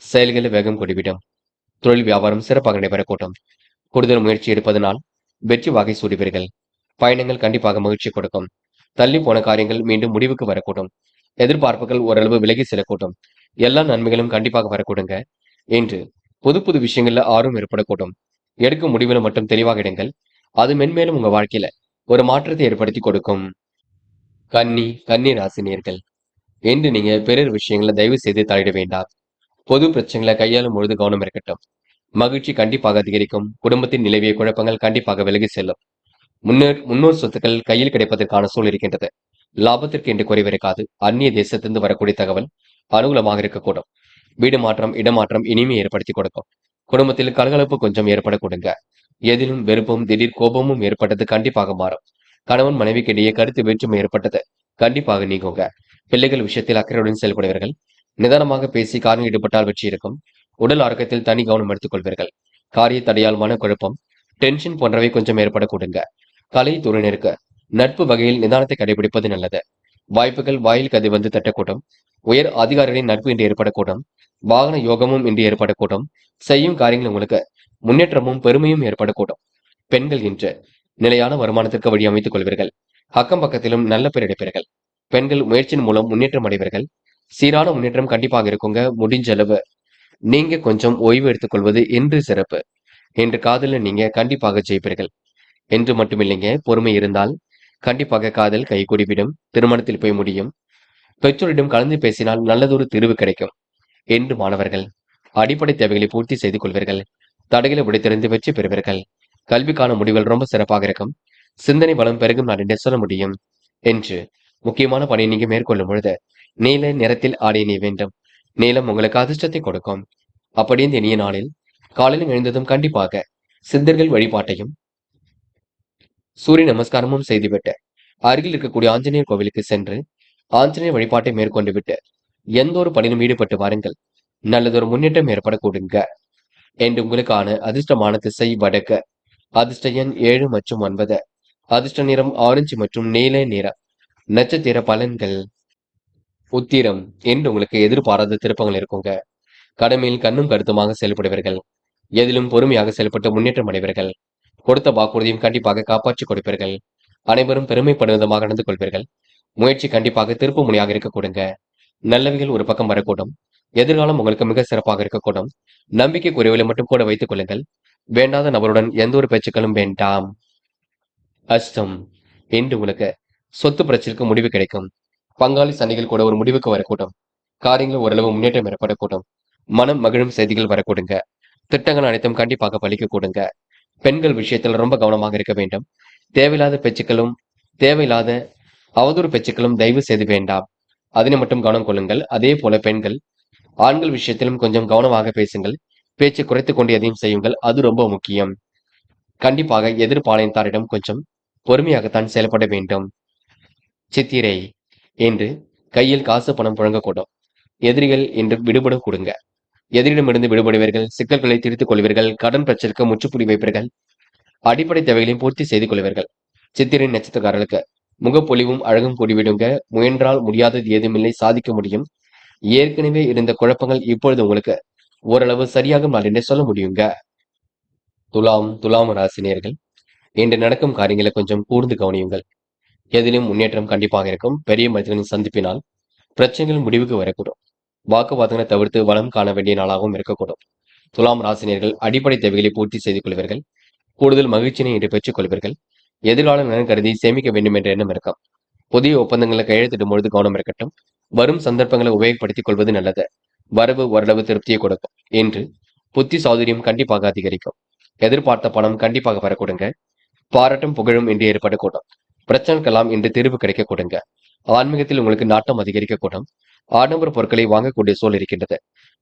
செயல்களை வேகம் கொடிவிடும். தொழில் வியாபாரம் சிறப்பாக நடைபெறக்கூடும். கூடுதல் முயற்சி எடுப்பதனால் வெற்றி வாகை சூடுவீர்கள். பயணங்கள் கண்டிப்பாக மகிழ்ச்சி கொடுக்கும். தள்ளி போன காரியங்கள் மீண்டும் முடிவுக்கு வரக்கூடும். எதிர்பார்ப்புகள் ஓரளவு விலகி செல்லக்கூடும். எல்லா நன்மைகளும் கண்டிப்பாக வரக்கூடுங்க. என்று புது புது விஷயங்கள்ல ஆர்வம் ஏற்படக்கூடும். எடுக்கும் முடிவுல மட்டும் தெளிவாக எடுங்கள். அது மென்மேலும் உங்க வாழ்க்கையில ஒரு மாற்றத்தை ஏற்படுத்தி கொடுக்கும். கன்னி ராசினியர்கள் என்று நீங்க பிறர் விஷயங்களை தயவு செய்து தலையிட வேண்டாம். பொது பிரச்சனைகளை கையாளும் பொழுது கவனம் இருக்கட்டும். மகிழ்ச்சி கண்டிப்பாக அதிகரிக்கும். குடும்பத்தின் நிலவிய குழப்பங்கள் கண்டிப்பாக விலகி செல்லும். முன்னோர் சொத்துக்கள் கையில் கிடைப்பதற்கான சூழல் இருக்கின்றது. லாபத்திற்கு என்று குறைவிருக்காது. அந்நிய தேசத்திலிருந்து வரக்கூடிய தகவல் அனுகூலமாக இருக்கக்கூடும். வீடு மாற்றம் இடமாற்றம் இனிமை ஏற்படுத்தி கொடுக்கும். குடும்பத்தில் கலகலப்பு கொஞ்சம் ஏற்படக்கூடுங்க. எதிலும் வெறுப்பும் திடீர் கோபமும் ஏற்பட்டது கண்டிப்பாக மாறும். கணவன் மனைவிக்கு இடையே கருத்து வேற்றுமை ஏற்பட்டது கண்டிப்பாக நீங்குங்க. பிள்ளைகள் விஷயத்தில் அக்கறையுடன் செயல்படுவீர்கள். நிதானமாக பேசி காரியம் ஈடுபட்டால் வெற்றி இருக்கும். உடல் ஆரோக்கியத்தில் தனி கவனம் எடுத்துக் கொள்வீர்கள். காரிய தடையால் மனக்குழப்பம் டென்ஷன் போன்றவை கொஞ்சம் ஏற்படக்கூடுங்க. கலை துறையினருக்கு நட்பு வகையில் நிதானத்தை கடைபிடிப்பது நல்லது. வாய்ப்புகள் வாயில் கதை வந்து தட்டக்கூடும். உயர் அதிகாரிகளின் நட்பு இன்று ஏற்படக்கூடும். வாகன யோகமும் இன்று ஏற்படக்கூடும். செய்யும் காரியங்கள் உங்களுக்கு முன்னேற்றமும் பெருமையும் ஏற்படக்கூடும். பெண்கள் இன்று நிலையான வருமானத்திற்கு வழி அமைத்துக் கொள்வீர்கள். அக்கம் பக்கத்திலும் நல்ல பேர் எடுப்பீர்கள். பெண்கள் முயற்சியின் மூலம் முன்னேற்றம் அடைவீர்கள். சீரான முன்னேற்றம் கண்டிப்பாக இருக்குங்க. முடிஞ்ச அளவு நீங்க கொஞ்சம் ஓய்வு எடுத்துக் கொள்வது என்று சிறப்பு. என்று காதல நீங்க கண்டிப்பாக ஜெயிப்பீர்கள். என்று மட்டுமில்லைங்க, பொறுமை இருந்தால் கண்டிப்பாக காதல் கைகூடிவிடும். திருமணத்தில் போய் முடியும். பெற்றோரிடம் கலந்து பேசினால் நல்லதொரு தீர்வு கிடைக்கும். என்று மாணவர்கள் அடிப்படை தேவைகளை பூர்த்தி செய்து கொள்வீர்கள். தடைகளை உடைத்தெறிந்து வெற்றி பெறுவீர்கள். கல்விக்கான முடிவுகள் ரொம்ப சிறப்பாக இருக்கும். சிந்தனை வளம் பெருகும் நான் என்று சொல்ல முடியும். என்று முக்கியமான பணியை நீங்க மேற்கொள்ளும் பொழுது நீல நிறத்தில் ஆடை அணிய வேண்டும். நீலம் உங்களுக்கு அதிர்ஷ்டத்தை கொடுக்கும். அப்படி இந்த இனிய நாளில் காலையில் எழுந்ததும் கண்டிப்பாக சித்தர்கள் வழிபாட்டையும் சூரிய நமஸ்காரமும் செய்துவிட்டு அருகில் இருக்கக்கூடிய ஆஞ்சநேயர் கோவிலுக்கு சென்று ஆஞ்சநேயர் வழிபாட்டை மேற்கொண்டு விட்டு எந்த ஒரு பணியிலும் ஈடுபட்டு வாருங்கள். நல்லதொரு முன்னேற்றம் ஏற்படக்கூடுங்க. என்று உங்களுக்கான அதிர்ஷ்டமான திசை வடக்கு. அதிர்ஷ்ட எண் 7 மற்றும் 9. அதிர்ஷ்ட நிறம் ஆரஞ்சு மற்றும் நீல நிறம். நட்சத்திர பலன்கள். உத்திரம் என்று உங்களுக்கு எதிர்பாராத திருப்பங்கள் இருக்குங்க. கடமையில் கண்ணும் கருத்துமாக செயல்படுவீர்கள். எதிலும் பொறுமையாக செயல்பட்டு முன்னேற்றம் அடைவீர்கள். கொடுத்த வாக்குறுதியும் கண்டிப்பாக காப்பாற்றி கொடுப்பீர்கள். அனைவரும் பெருமைப்படும் விதமாக நடந்து கொள்வீர்கள். முயற்சி கண்டிப்பாக திருப்பு முனையாக இருக்க கொடுங்க. நல்லவைகள் ஒரு பக்கம் வரக்கூடும். எதிர்காலம் உங்களுக்கு மிக சிறப்பாக இருக்கக்கூடும். நம்பிக்கை குறைவுகளை மட்டும் கூட வைத்துக் கொள்ளுங்கள். வேண்டாத நபருடன் எந்த ஒரு பேச்சுக்களும் வேண்டாம். அஷ்டம் என்று உங்களுக்கு சொத்து பிரச்சனைக்கு முடிவு கிடைக்கும். பங்காளி சண்டைகள் கூட ஒரு முடிவுக்கு வரக்கூடும். காரியங்கள் ஓரளவு முன்னேற்றம் ஏற்படக்கூடும். மனம் மகிழும் செய்திகள் வரக்கூடுங்க. திட்டங்கள் அனைத்தும் கண்டிப்பாக பலிக்க கூடுங்க. பெண்கள் விஷயத்தில் ரொம்ப கவனமாக இருக்க வேண்டும். தேவையில்லாத பேச்சுக்களும் தேவையில்லாத அவதூறு பேச்சுக்களும் தயவு செய்து வேண்டாம். அதனை மட்டும் கவனம் கொள்ளுங்கள். அதே போல பெண்கள் ஆண்கள் விஷயத்திலும் கொஞ்சம் கவனமாக பேசுங்கள். பேச்சை குறைத்துக் கொண்டு எதையும் செய்யுங்கள். அது ரொம்ப முக்கியம். கண்டிப்பாக எதிர்ப்பாளையத்தாரிடம் கொஞ்சம் பொறுமையாகத்தான் செயல்பட வேண்டும். சித்திரை என்று கையில் காசு பணம் புழங்கக்கூடும். எதிரிகள் என்று விடுபட கொடுங்க. எதிரிடமிருந்து விடுபடுவீர்கள். சிக்கல்களை தீர்த்துக் கொள்வீர்கள். கடன் பிரச்சனைக்கு முற்றுப்புள்ளி வைப்பீர்கள். அடிப்படை தேவைகளையும் பூர்த்தி செய்து கொள்வீர்கள். சித்திரை நட்சத்திரக்காரர்களுக்கு முகப்பொலிவும் அழகும் கூடிவிடுங்க. முயன்றால் முடியாதது ஏதுமில்லை, சாதிக்க முடியும். ஏற்கனவே இருந்த குழப்பங்கள் இப்பொழுது உங்களுக்கு ஓரளவு சரியாகும் நாள் என்றே சொல்ல முடியுங்க. துலாம் ராசினியர்கள் இன்று நடக்கும் காரியங்களை கொஞ்சம் கூர்ந்து கவனியுங்கள். எதிலும் முன்னேற்றம் கண்டிப்பாக இருக்கும். பெரிய மனிதர்களின் சந்திப்பினால் பிரச்சனைகள் முடிவுக்கு வரக்கூடும். வாக்குவாதங்களை தவிர்த்து வளம் காண வேண்டிய நாளாகவும் இருக்கக்கூடும். துலாம் ராசினியர்கள் அடிப்படை தேவைகளை பூர்த்தி செய்து கொள்வீர்கள். கூடுதல் மகிழ்ச்சியினை இன்று பெற்றுக் கொள்வீர்கள். எதிர்கால நலன் கருதி சேமிக்க வேண்டும் என்ற எண்ணம் இருக்கும். புதிய ஒப்பந்தங்களை கையெழுத்திடும் பொழுது கவனம் இருக்கட்டும். வரும் சந்தர்ப்பங்களை உபயோகப்படுத்திக் கொள்வது நல்லது. வரவு ஓரளவு திருப்தியை கொடுக்கும். என்று புத்தி சாதுரியம் கண்டிப்பாக அதிகரிக்கும். எதிர்பார்த்த பணம் கண்டிப்பாக வரக்கூடுங்க. பாராட்டும் புகழும் இன்று ஏற்படக்கூடும். பிரச்சனைக்கெல்லாம் இன்று தீர்வு கிடைக்க கொடுங்க. ஆன்மீகத்தில் உங்களுக்கு நாட்டம் அதிகரிக்கக்கூடும். ஆடம்பர பொருட்களை வாங்கக்கூடிய சூழல் இருக்கின்றது.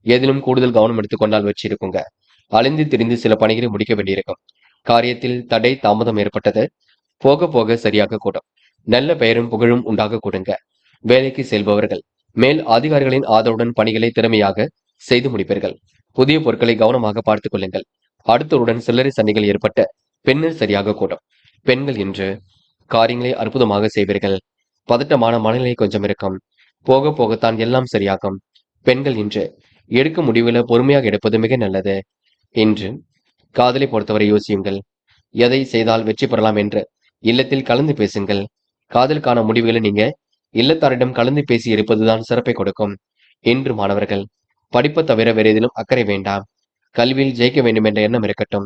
எதிலும் கூடுதல் கவனம் எடுத்துக்கொண்டால் வச்சு இருக்குங்க. அலைந்து திரிந்து சில பணிகளை முடிக்க வேண்டியிருக்கும். காரியத்தில் தடை தாமதம் ஏற்பட்டது போக போக சரியாக கூடும். நல்ல பெயரும் புகழும் உண்டாக கொடுங்க. வேலைக்கு செல்பவர்கள் மேல் அதிகாரிகளின் ஆதரவுடன் பணிகளை திறமையாக செய்து முடிப்பீர்கள். புதிய பொருட்களை கவனமாக பார்த்துக் கொள்ளுங்கள். அடுத்தவருடன் சில்லறை சண்டைகள் ஏற்பட்ட பெண்ணில் சரியாக கூடும். பெண்கள் இன்று காரியங்களை அற்புதமாக செய்வீர்கள். பதட்டமான மனநிலை கொஞ்சம் இருக்கும். போக போகத்தான் எல்லாம் சரியாகும். பெண்கள் இன்று எடுக்கும் முடிவுகளை பொறுமையாக எடுப்பது மிக நல்லது. இன்று காதலை பொறுத்தவரை யோசியுங்கள். எதை செய்தால் வெற்றி பெறலாம் என்று இல்லத்தில் கலந்து பேசுங்கள். காதலுக்கான முடிவுகளை நீங்க இல்லத்தாரிடம் கலந்து பேசி இருப்பதுதான் சிறப்பை கொடுக்கும். இன்று மாணவர்கள் படிப்பை தவிர வேற எதிலும் அக்கறை வேண்டாம். கல்வியில் ஜெயிக்க வேண்டும் என்ற எண்ணம் இருக்கட்டும்.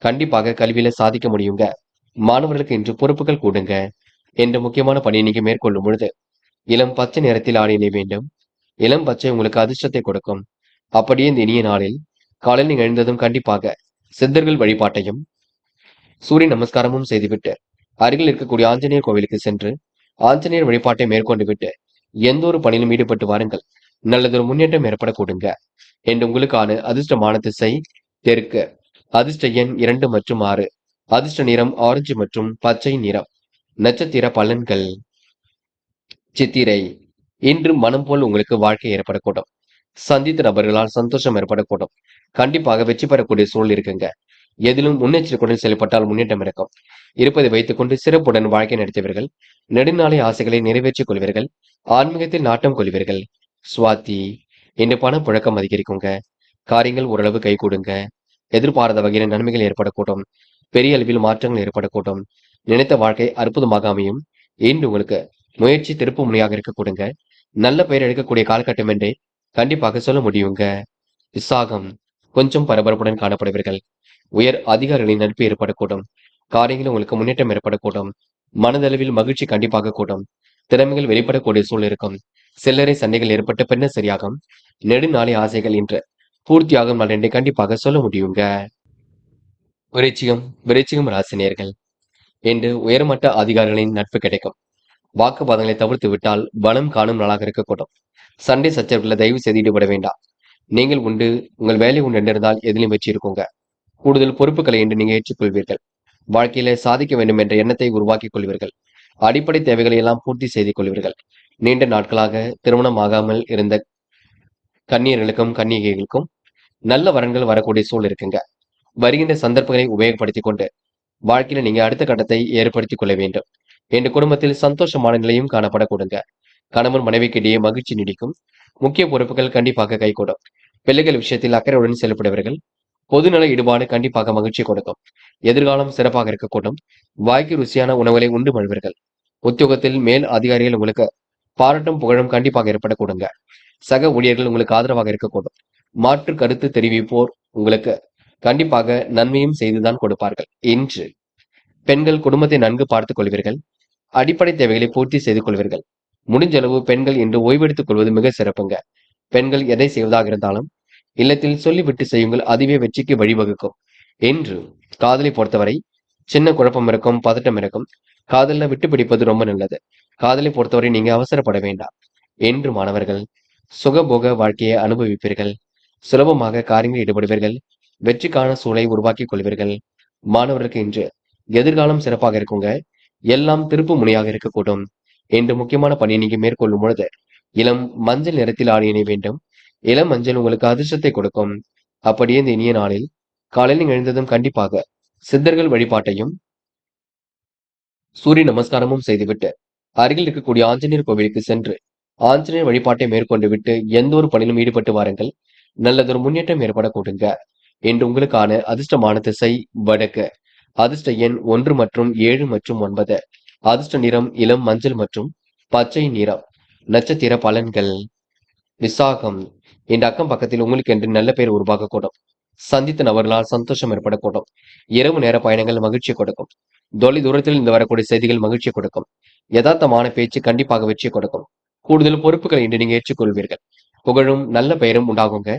கண்டிப்பாக கல்வியில சாதிக்க முடியுங்க. மாணவர்களுக்கு இன்று பொறுப்புகள் கூடுங்க. என்ற முக்கியமான பணியை நீங்க மேற்கொள்ளும் பொழுது இளம் பச்சை நிறத்தில் ஆடை அணிய வேண்டும். இளம் பச்சை உங்களுக்கு அதிர்ஷ்டத்தை கொடுக்கும். அப்படியே இந்த இனிய நாளில் காலையில் நீங்க எழுந்ததும் கண்டிப்பாக சித்தர்கள் வழிபாட்டையும் சூரிய நமஸ்காரமும் செய்துவிட்டு அருகில் இருக்கக்கூடிய ஆஞ்சநேயர் கோவிலுக்கு சென்று ஆஞ்சநேயர் வழிபாட்டை மேற்கொண்டு விட்டு எந்த ஒரு பணியிலும் ஈடுபட்டு வாருங்கள். நல்லதொரு முன்னேற்றம் ஏற்பட கொடுங்க. என்று உங்களுக்கான அதிர்ஷ்டமான திசை தெற்கு. அதிர்ஷ்ட எண் 2 மற்றும் 6. அதிர்ஷ்ட நிறம் ஆரஞ்சு மற்றும் பச்சை நிறம். நட்சத்திர பலன்கள். சித்திரை இன்று மனம் போல் உங்களுக்கு வாழ்க்கை ஏற்படக்கூடும். சந்தித்த நபர்களால் சந்தோஷம் ஏற்படக்கூடும். கண்டிப்பாக வெற்றி பெறக்கூடிய சூழல் இருக்குங்க. எதிலும் முன்னெச்சரிக்கையுடன் செயல்பட்டால் முன்னேற்றம் இருக்கும். இருப்பதை வைத்துக் கொண்டு சிறப்புடன் வாழ்க்கை நடத்துவீர்கள். நெடுநாளை ஆசைகளை நிறைவேற்றிக் கொள்வீர்கள். ஆன்மீகத்தில் நாட்டம் கொள்வீர்கள். சுவாதி இன்று பணப்புழக்கம் அதிகரிக்குங்க. காரியங்கள் ஓரளவு கைகூடுங்க. எதிர்பாராத வகையில் நன்மைகள் ஏற்படக்கூடும். பெரிய அளவில் மாற்றங்கள் ஏற்படக்கூடும். நினைத்த வாழ்க்கை அற்புதமாக அமையும். இன்று உங்களுக்கு முயற்சி திருப்பு முனையாக இருக்க கொடுங்க. நல்ல பெயர் எடுக்கக்கூடிய காலகட்டம் என்றே கண்டிப்பாக சொல்ல முடியுங்க. விசாகம் கொஞ்சம் பரபரப்புடன் காணப்படுவீர்கள். உயர் அதிகாரிகளின் நட்பு ஏற்படக்கூடும். காரியங்கள் உங்களுக்கு முன்னேற்றம் ஏற்படக்கூடும். மனதளவில் மகிழ்ச்சி கண்டிப்பாக கூடும். திறமைகள் வெளிப்படக்கூடிய சூழல் இருக்கும். சில்லறை சண்டைகள் ஏற்பட்ட பின்னர் சரியாகும். நெடுநாளை ஆசைகள் இன்று பூர்த்தியாகும் நாள் என்றே கண்டிப்பாக சொல்ல முடியுங்க. விருச்சிகம் ராசினியர்கள் என்று உயர்மட்ட அதிகாரிகளின் நட்பு கிடைக்கும். வாக்குவாதங்களை தவிர்த்து விட்டால் பலம் காணும் நாளாக இருக்கக்கூடும். சண்டை சச்சரவுகளை தயவு செய்து ஈடுபட வேண்டாம். நீங்கள் உண்டு உங்கள் வேலை உண்டு என்றிருந்தால் எதிலும் வெற்றி இருக்குங்க. கூடுதல் பொறுப்புகளை என்று நீங்க ஏற்றுக்கொள்வீர்கள். வாழ்க்கையில சாதிக்க வேண்டும் என்ற எண்ணத்தை உருவாக்கிக் கொள்வீர்கள். அடிப்படை தேவைகளை எல்லாம் பூர்த்தி செய்து கொள்வீர்கள். நீண்ட நாட்களாக திருமணம் ஆகாமல் இருந்த கன்னியர்களுக்கும் கன்னிகைகளுக்கும் நல்ல வரன்கள் வரக்கூடிய சூழல் இருக்குங்க. வருகின்ற சந்தர்ப்பங்களை உபயோகப்படுத்திக் கொண்டு வாழ்க்கையில நீங்க அடுத்த கட்டத்தை ஏற்படுத்திக் கொள்ள வேண்டும். என்ற குடும்பத்தில் சந்தோஷமான நிலையும் காணப்பட கொடுங்க. கணவன் மனைவிக்கிடையே மகிழ்ச்சி நீடிக்கும். முக்கிய பொறுப்புகள் கண்டிப்பாக கைகூடும். பிள்ளைகள் விஷயத்தில் அக்கறையுடன் செயல்படுவீர்கள். பொதுநல ஈடுபாடு கண்டிப்பாக மகிழ்ச்சி கொடுக்கும். எதிர்காலம் சிறப்பாக இருக்கக்கூடும். வாய்க்கு ருசியான உணவுகளை உண்டு மகிழ்வீர்கள். உத்தியோகத்தில் மேல் அதிகாரிகள் உங்களுக்கு பாராட்டும் புகழும் கண்டிப்பாக ஏற்பட கொடுங்க. சக ஊழியர்கள் உங்களுக்கு ஆதரவாக இருக்கக்கூடும். மாற்று கருத்து தெரிவிப்போர் உங்களுக்கு கண்டிப்பாக நன்மையும் செய்துதான் கொடுப்பார்கள். இன்று பெண்கள் குடும்பத்தை நன்கு பார்த்துக் கொள்வீர்கள். அடிப்படை தேவைகளை பூர்த்தி செய்து கொள்வீர்கள். முடிஞ்ச அளவு பெண்கள் இன்று ஓய்வெடுத்துக் கொள்வது மிக சிறப்புங்க. பெண்கள் எதை செய்வதாக இருந்தாலும் இல்லத்தில் சொல்லிவிட்டு செய்யுங்கள். அதுவே வெற்றிக்கு வழிவகுக்கும். என்று காதலை பொறுத்தவரை சின்ன குழப்பம் இருக்கும், பதட்டம் இருக்கும். காதல்ல விட்டு பிடிப்பது ரொம்ப நல்லது. காதலை பொறுத்தவரை நீங்க அவசரப்பட வேண்டாம். என்று மாணவர்கள் சுகபோக வாழ்க்கையை அனுபவிப்பீர்கள். சுலபமாக காரியங்களில் ஈடுபடுவீர்கள். வெற்றிக்கான சூழலை உருவாக்கிக் கொள்வீர்கள். மாணவர்களுக்கு இன்று எதிர்காலம் சிறப்பாக இருக்குங்க. எல்லாம் திருப்பு முனையாக இருக்கக்கூடும். என்று முக்கியமான பணியை நீங்க மேற்கொள்ளும் பொழுது இளம் மஞ்சள் நிறத்தில் ஆடை அணிய வேண்டும். இளம் மஞ்சள் உங்களுக்கு அதிர்ஷ்டத்தை கொடுக்கும். அப்படியே இந்த இனிய நாளில் காலையில் எழுந்ததும் கண்டிப்பாக சித்தர்கள் வழிபாட்டையும் சூரிய நமஸ்காரமும் செய்துவிட்டு அருகில் இருக்கக்கூடிய ஆஞ்சநேயர் கோவிலுக்கு சென்று ஆஞ்சநேயர் வழிபாட்டை மேற்கொண்டு விட்டு எந்த ஒரு பணியிலும் ஈடுபட்டு வாருங்கள். நல்லதொரு முன்னேற்றம் ஏற்படக்கூடுங்க. என்று உங்களுக்கான அதிர்ஷ்டமான திசை வடக்கு. அதிர்ஷ்ட எண் 1 மற்றும் 7 மற்றும் 9. அதிர்ஷ்ட நிறம் இளம் மஞ்சள் மற்றும் பச்சை நிறம். நட்சத்திர பலன்கள். விசாகம். இந்த அக்கம் பக்கத்தில் உங்களுக்கு என்று நல்ல பெயர் உருவாகக்கூடும். சந்தித்த நபர்களால் சந்தோஷம் ஏற்படக்கூடும். இரவு நேர பயணங்கள் மகிழ்ச்சி கொடுக்கும். தொலை தூரத்தில் இருந்து வரக்கூடிய செய்திகள் மகிழ்ச்சி கொடுக்கும். யதார்த்தமான பேச்சு கண்டிப்பாக வெற்றி கொடுக்கும். கூடுதல் பொறுப்புகளை இன்று நீங்க ஏற்றுக்கொள்வீர்கள். புகழும் நல்ல பெயரும் உண்டாகுங்க.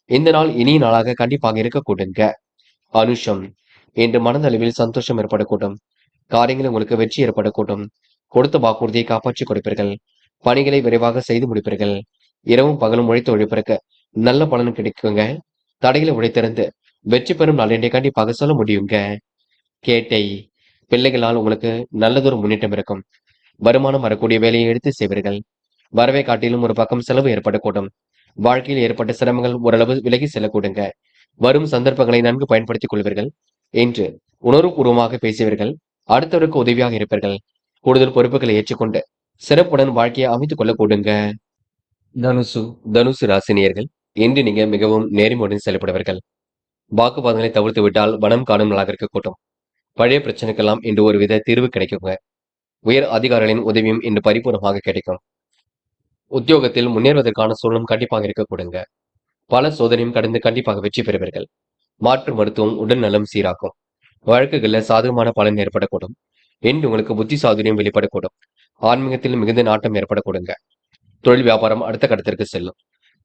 இந்த நாள் இனிய நாளாக கண்டிப்பாக இருக்கக்கூடுங்க. அனுஷம். இன்று மனதளவில் சந்தோஷம் ஏற்படக்கூடும். காரியங்கள் உங்களுக்கு வெற்றி ஏற்படக்கூடும். கொடுத்த வாக்குறுதியை காப்பாற்றிக் கொடுப்பீர்கள். பணிகளை விரைவாக செய்து முடிப்பீர்கள். இரவும் பகலும் உழைத்து உழைப்பிற்கு நல்ல பலன் கிடைக்குங்க. தடைகளை உடைத்திருந்து வெற்றி பெறும் நாள் என்றே கண்டிப்பாக சொல்ல முடியுங்க. கேட்டை. பிள்ளைகளால் உங்களுக்கு நல்லதொரு முன்னேற்றம் இருக்கும். வருமானம் வரக்கூடிய வேலையை எடுத்து செய்வீர்கள். வரவை காட்டிலும் ஒரு பக்கம் செலவு ஏற்படக்கூடும். வாழ்க்கையில் ஏற்பட்ட சிரமங்கள் ஓரளவு விலகி செல்லக்கூடுங்க. வரும் சந்தர்ப்பங்களை நன்கு பயன்படுத்திக் கொள்வீர்கள். என்று உணர்வுபூர்வமாக பேசுவீர்கள். அடுத்தவருக்கு உதவியாக இருப்பீர்கள். கூடுதல் பொறுப்புகளை ஏற்றுக்கொண்டு சிறப்புடன் வாழ்க்கையை அமைத்துக் கொள்ளக்கூடுங்க. தனுசு. தனுசு ராசினியர்கள் இன்று நீங்க மிகவும் நேர்மையுடன் செயல்படுவீர்கள். வாக்குவாதங்களை தவிர்த்து விட்டால் மனம் காணும் நாளாக இருக்கக்கூடும். பழைய பிரச்சனைக்கெல்லாம் இன்று ஒருவித தீர்வு கிடைக்குங்க. உயர் அதிகாரிகளின் உதவியும் இன்று பரிபூர்ணமாக கிடைக்கும். உத்தியோகத்தில் முன்னேறுவதற்கான சூழலும் கண்டிப்பாக இருக்கக்கூடுங்க. பல சோதனையும் கடந்து கண்டிப்பாக வெற்றி பெறுவீர்கள். மாற்று மருத்துவம் உடல் நலம் சீராக்கும். வழக்குகளில் சாதகமான பலன் ஏற்படக்கூடும். என்று உங்களுக்கு புத்தி சாதுரியம் வெளிப்படக்கூடும். ஆன்மீகத்தில் மிகுந்த நாட்டம் ஏற்படக்கூடுங்க. தொழில் வியாபாரம் அடுத்த கட்டத்திற்கு செல்லும்.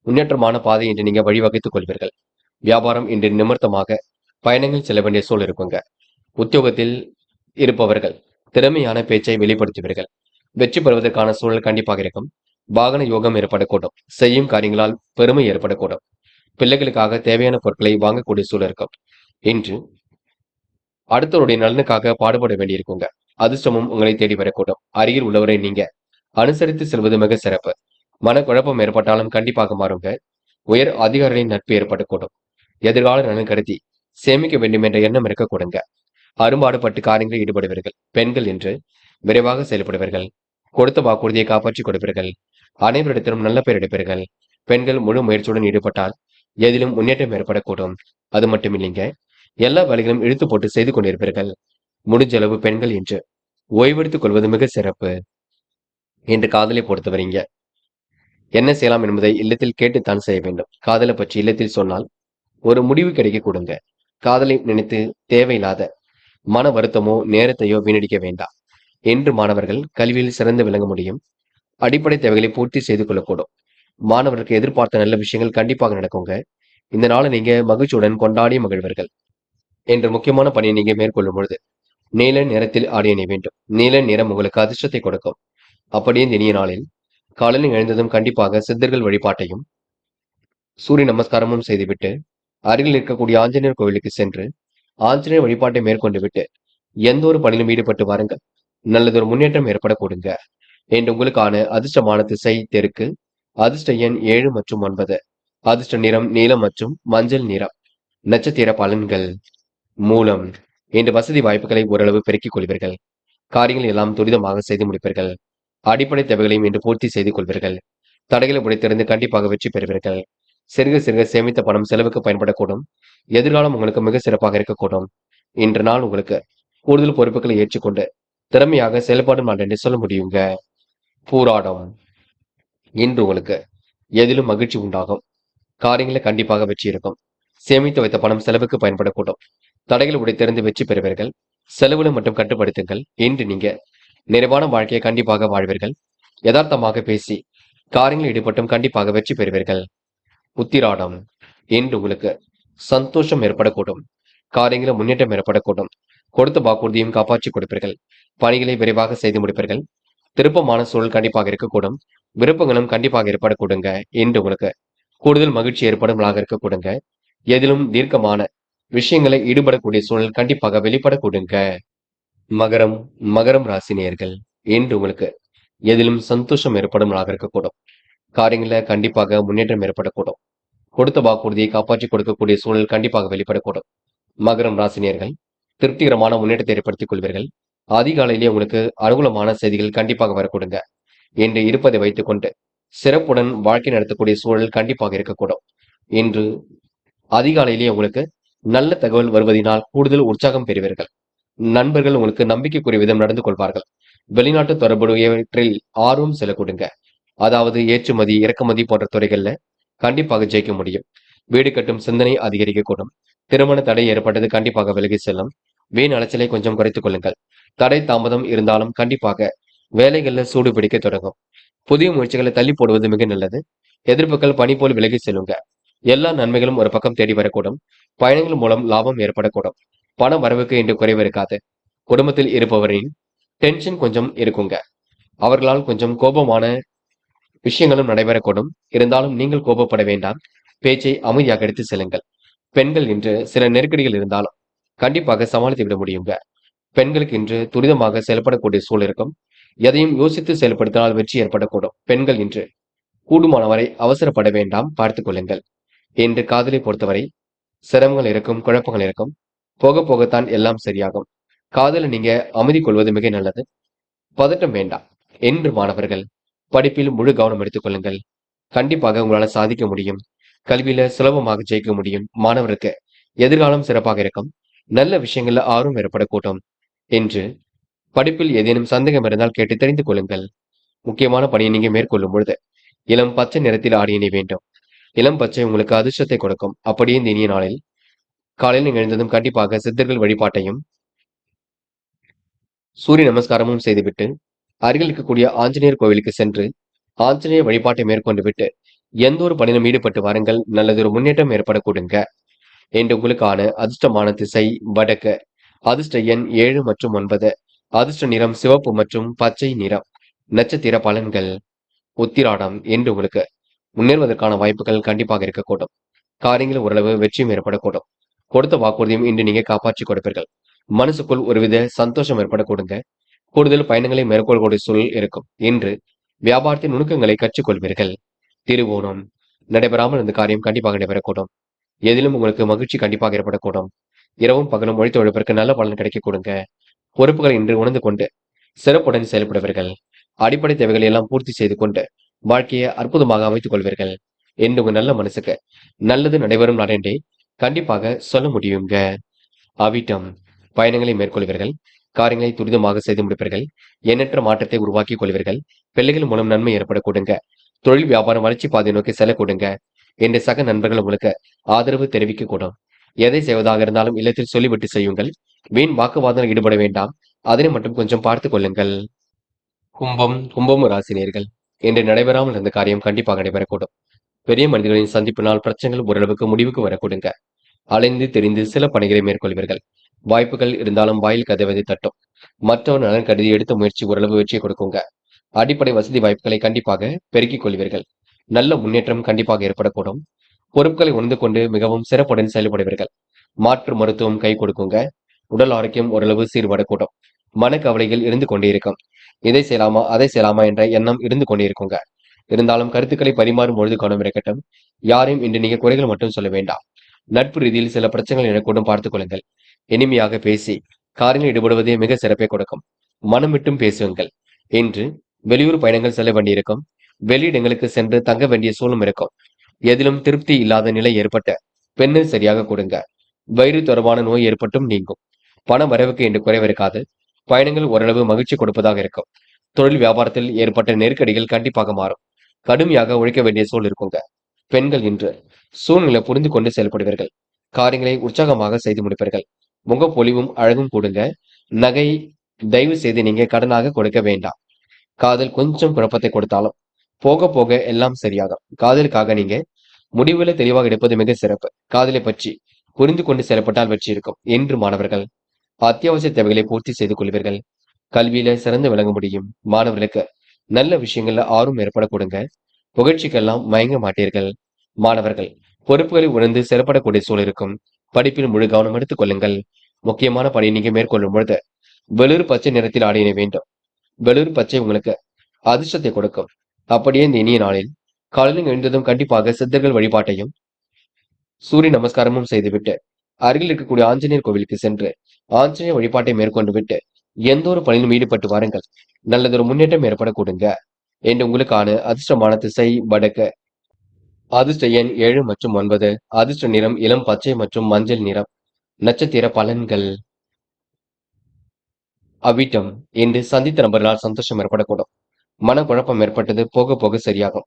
முன்னேற்றமான பாதை என்று நீங்க வழிவகுத்துக் கொள்வீர்கள். வியாபாரம் இன்று நிமித்தமாக பயணங்கள் செல்ல வேண்டிய சூழல் இருக்குங்க. உத்தியோகத்தில் இருப்பவர்கள் திறமையான பேச்சை வெளிப்படுத்துவீர்கள். வெற்றி பெறுவதற்கான சூழல் கண்டிப்பாக இருக்கும். வாகன யோகம் ஏற்படக்கூடும். செய்யும் காரியங்களால் பெருமை ஏற்படக்கூடும். பிள்ளைகளுக்காக தேவையான பொருட்களை வாங்கக்கூடிய சூழல் இருக்கும். இன்று அடுத்தவருடைய நலனுக்காக பாடுபட வேண்டியிருக்குங்க. அதிர்ஷ்டமும் உங்களை தேடி வரக்கூடும். அருகில் உள்ளவரை நீங்க அனுசரித்து செல்வது மிக சிறப்பு. மனக்குழப்பம் ஏற்பட்டாலும் கண்டிப்பாக மாறுங்க. உயர் அதிகாரிகளின் நட்பு ஏற்படக்கூடும். எதிர்கால நலன் கருதி சேமிக்க வேண்டும் என்ற எண்ணம் இருக்கக்கூடுங்க. அரும்பாடுபட்டு காரியங்களில் ஈடுபடுவீர்கள். பெண்கள் என்று விரைவாக செயல்படுவீர்கள். கொடுத்த வாக்குறுதியை காப்பாற்றிக் கொடுப்பீர்கள். அனைவரிடத்திலும் நல்ல பெயர் எடுப்பீர்கள். பெண்கள் முழு முயற்சியுடன் ஈடுபட்டால் எதிலும் முன்னேற்றம் ஏற்படக்கூடும். அது மட்டும் இல்லைங்க, எல்லா வேலைகளும் இழுத்து போட்டு செய்து கொண்டிருப்பீர்கள். முடிஞ்ச அளவு பெண்கள் என்று ஓய்வெடுத்துக் கொள்வது மிக சிறப்பு. என்று காதலை பொறுத்தவரைங்க என்ன செய்யலாம் என்பதை இல்லத்தில் கேட்டுத்தான் செய்ய வேண்டும். காதலை பற்றி இல்லத்தில் சொன்னால் ஒரு முடிவு கிடைக்க கொடுங்க. காதலை நினைத்து தேவையில்லாத மன வருத்தமோ நேரத்தையோ வீணடிக்க வேண்டாம். என்று மாணவர்கள் கல்வியில் சிறந்து விளங்க முடியும். அடிப்படை தேவைகளை பூர்த்தி செய்து கொள்ளக்கூடும். மாணவர்களுக்கு எதிர்பார்த்த நல்ல விஷயங்கள் கண்டிப்பாக நடக்குங்க. இந்த நாளை நீங்க மகிழ்ச்சியுடன் கொண்டாடி மகிழ்வர்கள். என்ற முக்கியமான பணியை நீங்க மேற்கொள்ளும் பொழுது நீல நிறத்தில் ஆடை அணிய வேண்டும். நீல நிறம் உங்களுக்கு அதிர்ஷ்டத்தை கொடுக்கும். அப்படியே இந்த இனிய நாளில் காலையில் எழுந்ததும் கண்டிப்பாக சித்தர்கள் வழிபாட்டையும் சூரிய நமஸ்காரமும் செய்துவிட்டு அருகில் இருக்கக்கூடிய ஆஞ்சநேயர் கோவிலுக்கு சென்று ஆஞ்சநேயர் வழிபாட்டை மேற்கொண்டு விட்டு எந்த ஒரு பணியிலும் ஈடுபட்டு வாருங்கள். நல்லதொரு முன்னேற்றம் ஏற்படக்கூடுங்க. என்று உங்களுக்கான அதிர்ஷ்டமான திசை தெற்கு. அதிர்ஷ்ட எண் 7 மற்றும் 9. அதிர்ஷ்ட நிறம் நீலம் மற்றும் மஞ்சள் நிறம். நட்சத்திர பலன்கள். மூலம். இன்று வசதி வாய்ப்புகளை ஓரளவு பெருக்கிக் கொள்வீர்கள். காரியங்கள் எல்லாம் துரிதமாக செய்து முடிப்பீர்கள். அடிப்படை தேவைகளையும் இன்று பூர்த்தி செய்து கொள்வீர்கள். தடைகளை உடைத்திருந்து கண்டிப்பாக வெற்றி பெறுவீர்கள். சிறுக சிறுக சேமித்த பணம் செலவுக்கு பயன்படக்கூடும். எதிர்காலம் உங்களுக்கு மிக சிறப்பாக இருக்கக்கூடும். இன்று நாள் உங்களுக்கு கூடுதல் பொறுப்புகளை ஏற்றுக்கொண்டு திறமையாக செயல்பாடும் நாள் என்று சொல்ல முடியுங்க. பூராடம். இன்று உங்களுக்கு எதிலும் மகிழ்ச்சி உண்டாகும். காரியங்களில் கண்டிப்பாக வெற்றி இருக்கும். சேமித்து வைத்த பணம் செலவுக்கு பயன்படக்கூடும். தடைகள் உடைத்தெறிந்து வெற்றி பெறுவீர்கள். செலவுகளை மட்டும் கட்டுப்படுத்துங்கள். இன்று நீங்க நிறைவான வாழ்க்கையை கண்டிப்பாக வாழ்வீர்கள். யதார்த்தமாக பேசி காரியங்களில் ஈடுபட்டும் கண்டிப்பாக வெற்றி பெறுவீர்கள். உத்திராடம், இன்று உங்களுக்கு சந்தோஷம் ஏற்படக்கூடும். காரியங்களில் முன்னேற்றம் ஏற்படக்கூடும். கொடுத்த வாக்குறுதியும் காப்பாற்றி கொடுப்பீர்கள். பணிகளை விரைவாக செய்து முடிப்பீர்கள். திருப்பமான சூழல் கண்டிப்பாக இருக்கக்கூடும். விருப்பங்களும் கண்டிப்பாக ஏற்படக்கூடுங்க. இன்று உங்களுக்கு கூடுதல் மகிழ்ச்சி ஏற்படும் நாளாக இருக்கக்கூடுங்க. எதிலும் தீர்க்கமான விஷயங்களை ஈடுபடக்கூடிய சூழல் கண்டிப்பாக வெளிப்படக்கூடுங்க. மகரம், மகரம் ராசினியர்கள், இன்று உங்களுக்கு எதிலும் சந்தோஷம் ஏற்படும் நாளாக இருக்கக்கூடும். காரியங்களில் கண்டிப்பாக முன்னேற்றம் ஏற்படக்கூடும். கொடுத்த வாக்குறுதியை காப்பாற்றி கொடுக்கக்கூடிய சூழல் கண்டிப்பாக வெளிப்படக்கூடும். மகரம் ராசினியர்கள் திருப்திகரமான முன்னேற்றத்தை ஏற்படுத்திக் கொள்வீர்கள். அதிகாலையிலே உங்களுக்கு அனுகூலமான செய்திகள் கண்டிப்பாக வரக்கூடுங்க. இன்று இருப்பதை வைத்துக் கொண்டு சிறப்புடன் வாழ்க்கை நடத்தக்கூடிய சூழல் கண்டிப்பாக இருக்கக்கூடும். இன்று அதிகாலையிலே உங்களுக்கு நல்ல தகவல் வருவதனால் கூடுதல் உற்சாகம் பெறுவீர்கள். நண்பர்கள் உங்களுக்கு நம்பிக்கைக்குரிய விதம் நடந்து கொள்வார்கள். வெளிநாட்டு தொடர்புடையவற்றில் ஆர்வம் செலுத்துங்க. அதாவது ஏற்றுமதி, இறக்குமதி போன்ற துறைகள்ல கண்டிப்பாக ஜெயிக்க முடியும். வீடு கட்டும் சிந்தனை அதிகரிக்கக்கூடும். திருமண தடை ஏற்பட்டது கண்டிப்பாக விலகி செல்லும். வீண் அலைச்சலை கொஞ்சம் குறைத்துக் கொள்ளுங்கள். தடை தாமதம் இருந்தாலும் கண்டிப்பாக வேலைகள்ல சூடு பிடிக்க தொடங்கும். புதிய முயற்சிகளை தள்ளி போடுவது மிக நல்லது. எதிர்ப்புகள் பனி போல் விலகி செல்லுங்க. எல்லா நன்மைகளும் ஒரு பக்கம் தேடி வரக்கூடும். பயணங்கள் மூலம் லாபம் ஏற்படக்கூடும். பண வரவுக்கு இன்று குறைவு இருக்காது. குடும்பத்தில் இருப்பவரின் டென்ஷன் கொஞ்சம் இருக்குங்க. அவர்களால் கொஞ்சம் கோபமான விஷயங்களும் நடைபெறக்கூடும். இருந்தாலும் நீங்கள் கோபப்பட வேண்டாம். பேச்சை அமைதியாக எடுத்து செல்லுங்கள். பெண்கள் இன்று சில நெருக்கடிகள் இருந்தாலும் கண்டிப்பாக சமாளித்து விட முடியுங்க. பெண்களுக்கு இன்று துரிதமாக செயல்படக்கூடிய சூழல் இருக்கும். எதையும் யோசித்து செயல்படுத்தினால் வெற்றி ஏற்படக்கூடும். பெண்கள் இன்று கூடுமானவரை அவசரப்பட வேண்டாம், பார்த்துக் கொள்ளுங்கள். இன்று காதலை பொறுத்தவரை சிரமங்கள் இருக்கும், குழப்பங்கள் இருக்கும். போக போகத்தான் எல்லாம் சரியாகும். காதலை நீங்க அமைதி கொள்வது மிக நல்லது. பதட்டம் வேண்டாம். என்று மாணவர்கள் படிப்பில் முழு கவனம் எடுத்துக் கொள்ளுங்கள். கண்டிப்பாக உங்களால சாதிக்க முடியும். கல்வியில சுலபமாக ஜெயிக்க முடியும். மாணவருக்கு எதிர்காலம் சிறப்பாக இருக்கும். நல்ல விஷயங்கள்ல ஆர்வம் ஏற்படக்கூடும். என்று படிப்பில் ஏதேனும் சந்தேகம் இருந்தால் கேட்டு தெரிந்து கொள்ளுங்கள். முக்கியமான பணியை நீங்க மேற்கொள்ளும் பொழுது இளம் பச்சை நிறத்தில் ஆடை அணிய வேண்டும். இளம் பச்சை உங்களுக்கு அதிர்ஷ்டத்தை கொடுக்கும். அப்படியே இந்த இனிய நாளில் காலையில் நீங்க எழுந்ததும் கண்டிப்பாக சித்தர்கள் வழிபாட்டையும் சூரிய நமஸ்காரமும் செய்துவிட்டு அருகில் இருக்கக்கூடிய ஆஞ்சநேயர் கோவிலுக்கு சென்று ஆஞ்சநேயர் வழிபாட்டை மேற்கொண்டு விட்டு எந்த ஒரு பணியிலும் ஈடுபட்டு வாருங்கள். நல்லதொரு முன்னேற்றம் ஏற்படக்கூடுங்க. என்று உங்களுக்கான அதிர்ஷ்டமான திசை வடக்கு. அதிர்ஷ்ட எண் 7 மற்றும் 9. அதிர்ஷ்ட நிறம் சிவப்பு மற்றும் பச்சை நிறம். நட்சத்திர பலன்கள். உத்திராடம், என்று உங்களுக்கு முன்னேறுவதற்கான வாய்ப்புகள் கண்டிப்பாக இருக்கக்கூடும். காரியங்கள் ஓரளவு வெற்றியும் ஏற்படக்கூடும். கொடுத்த வாக்குறுதியும் இன்று நீங்க காப்பாற்றி கொடுப்பீர்கள். மனசுக்குள் ஒருவித சந்தோஷம் ஏற்படக்கூடுங்க. கூடுதல் பயணங்களை மேற்கொள்ளக்கூடிய சூழல் இருக்கும். இன்று வியாபாரத்தின் நுணுக்கங்களை கற்றுக்கொள்வீர்கள். திருவோணம், நடைபெறாமல் இந்த காரியம் கண்டிப்பாக நடைபெறக்கூடும். எதிலும் உங்களுக்கு மகிழ்ச்சி கண்டிப்பாக ஏற்படக்கூடும். இரவும் பகலும் உழைத்த உழைப்பிற்கு நல்ல பலன் கிடைக்க கொடுங்க. பொறுப்புகளை இன்று உணர்ந்து கொண்டு சிறப்புடன் செயல்படுவீர்கள். அடிப்படை தேவைகளை எல்லாம் பூர்த்தி செய்து கொண்டு வாழ்க்கையை அற்புதமாக அமைத்துக் கொள்வீர்கள். என்று உங்க நல்ல மனசுக்கு நல்லது நடைபெறும் நாடென்றே கண்டிப்பாக சொல்ல முடியுங்க. அவிட்டம், பயணங்களை மேற்கொள்வீர்கள். காரியங்களை துரிதமாக செய்து முடிப்பீர்கள். எண்ணற்ற மாற்றத்தை உருவாக்கிக் கொள்வீர்கள். பிள்ளைகள் மூலம் நன்மை ஏற்படக்கூடுங்க. தொழில் வியாபாரம் வளர்ச்சி பாதை நோக்கி செல்லக்கூடுங்க. என்று சக நண்பர்கள் உங்களுக்கு ஆதரவு தெரிவிக்க கூடும். எதை செய்வதாக இருந்தாலும் இல்லத்தில் சொல்லிவிட்டு செய்யுங்கள். வீண் வாக்குவாதம் ஈடுபட வேண்டாம். அதனை மட்டும் கொஞ்சம் பார்த்துக் கொள்ளுங்கள். கும்பம் ராசினியர்கள், இன்று நடைபெறாமல் இருந்த காரியம் கண்டிப்பாக நடைபெறக்கூடும். பெரிய மனிதர்களின் சந்திப்பினால் பிரச்சனைகள் ஓரளவுக்கு முடிவுக்கு வரக்கூடுங்க. அலைந்து தெரிந்து சில பணிகளை மேற்கொள்வீர்கள். வாய்ப்புகள் இருந்தாலும் வாயில் கதவதை தட்டும். மற்றவர் நலன் கருதி எடுத்த முயற்சி ஓரளவு வெற்றியை கொடுக்குங்க. அடிப்படை வசதி வாய்ப்புகளை கண்டிப்பாக பெருக்கிக் கொள்வீர்கள். நல்ல முன்னேற்றம் கண்டிப்பாக ஏற்படக்கூடும். பொறுப்புகளை உணர்ந்து கொண்டு மிகவும் சிறப்புடன் செயல்படுவீர்கள். மாற்று மருத்துவம் கை கொடுக்குங்க. உடல் ஆரோக்கியம் ஓரளவு சீர்படக்கூடும். மனக்கவலைகள் இருந்து கொண்டே இருக்கும். இதை செய்யலாமா அதை செய்யலாமா என்ற எண்ணம் இருந்து கொண்டே இருக்குங்க. இருந்தாலும் கருத்துக்களை பரிமாறும் பொழுது கவனம் இருக்கட்டும். யாரையும் இன்று நீங்க குறைகள் மட்டும் சொல்ல வேண்டாம். நட்பு ரீதியில் சில பிரச்சனைகள் எனக்கூடும் பார்த்துக் கொள்ளுங்கள். இனிமையாக பேசி காரில் ஈடுபடுவதே மிக சிறப்பை கொடுக்கும். மனம் விட்டும் பேசுங்கள். இன்று வெளியூர் பயணங்கள் செல்ல வேண்டியிருக்கும். வெளியிடங்களுக்கு சென்று தங்க வேண்டிய சூழலும் இருக்கும். எதிலும் திருப்தி இல்லாத நிலை ஏற்பட்ட பெண்ணில் சரியாக கொடுங்க. வயிறு தொடர்பான நோய் ஏற்பட்டும் நீங்கும். பண வரவுக்கு என்று குறைவிருக்காது. பயணங்கள் ஓரளவு மகிழ்ச்சி கொடுப்பதாக இருக்கும். தொழில் வியாபாரத்தில் ஏற்பட்ட நெருக்கடிகள் கண்டிப்பாக மாறும். கடுமையாக உழைக்க வேண்டிய சூழல் இருக்குங்க. பெண்கள் இன்று சூழ்நிலை புரிந்து கொண்டு செயல்படுவீர்கள். காரியங்களை உற்சாகமாக செய்து முடிப்பீர்கள். முகப்பொலிவும் அழகும் கூடுங்க. நகை தயவு செய்து நீங்க கடனாக கொடுக்க வேண்டாம். காதல் கொஞ்சம் குழப்பத்தை கொடுத்தாலும் போக போக எல்லாம் சரியாகும். காதலுக்காக நீங்க முடிவுகளை தெளிவாக எடுப்பது மிக சிறப்பு. காதலை பற்றி புரிந்து கொண்டு செயல்பட்டால் வெற்றி இருக்கும். என்று மாணவர்கள் அத்தியாவசிய தேவைகளை பூர்த்தி செய்து கொள்வீர்கள். கல்வியில சிறந்து விளங்க முடியும். மாணவர்களுக்கு நல்ல விஷயங்கள்ல ஆர்வம் ஏற்பட கொடுங்க. புகழ்ச்சிக்கெல்லாம் மயங்க மாட்டீர்கள். மாணவர்கள் பொறுப்புகளை உணர்ந்து செயல்படக்கூடிய சூழல் இருக்கும். படிப்பில் முழு கவனம் எடுத்துக் கொள்ளுங்கள். முக்கியமான பணியை நீங்க மேற்கொள்ளும் பொழுது வெளிர் பச்சை நிறத்தில் ஆடையினை வேண்டும். வெளிர் பச்சை உங்களுக்கு அதிர்ஷ்டத்தை கொடுக்கும். அப்படியே இந்த இனிய நாளில் காலையில் எழுந்ததும் கண்டிப்பாக சித்தர்கள் வழிபாட்டையும் சூரிய நமஸ்காரமும் செய்துவிட்டு அருகில் இருக்கக்கூடிய ஆஞ்சநேயர் கோவிலுக்கு சென்று ஆஞ்சநேயர் வழிபாட்டை மேற்கொண்டு விட்டு எந்த ஒரு பணியிலும் ஈடுபட்டு வாருங்கள். நல்லதொரு முன்னேற்றம் ஏற்பட கொடுங்க. என்று உங்களுக்கான அதிர்ஷ்டமான திசை வடக்கு. அதிர்ஷ்ட எண் 7 மற்றும் 9. அதிர்ஷ்ட நிறம் இளம் பச்சை மற்றும் மஞ்சள் நிறம். நட்சத்திர பலன்கள். அவ்விட்டம் இன்று சந்தித்த நபர்களால் சந்தோஷம் ஏற்படக்கூடும். மனக்குழப்பம் ஏற்பட்டது போக போக சரியாகும்.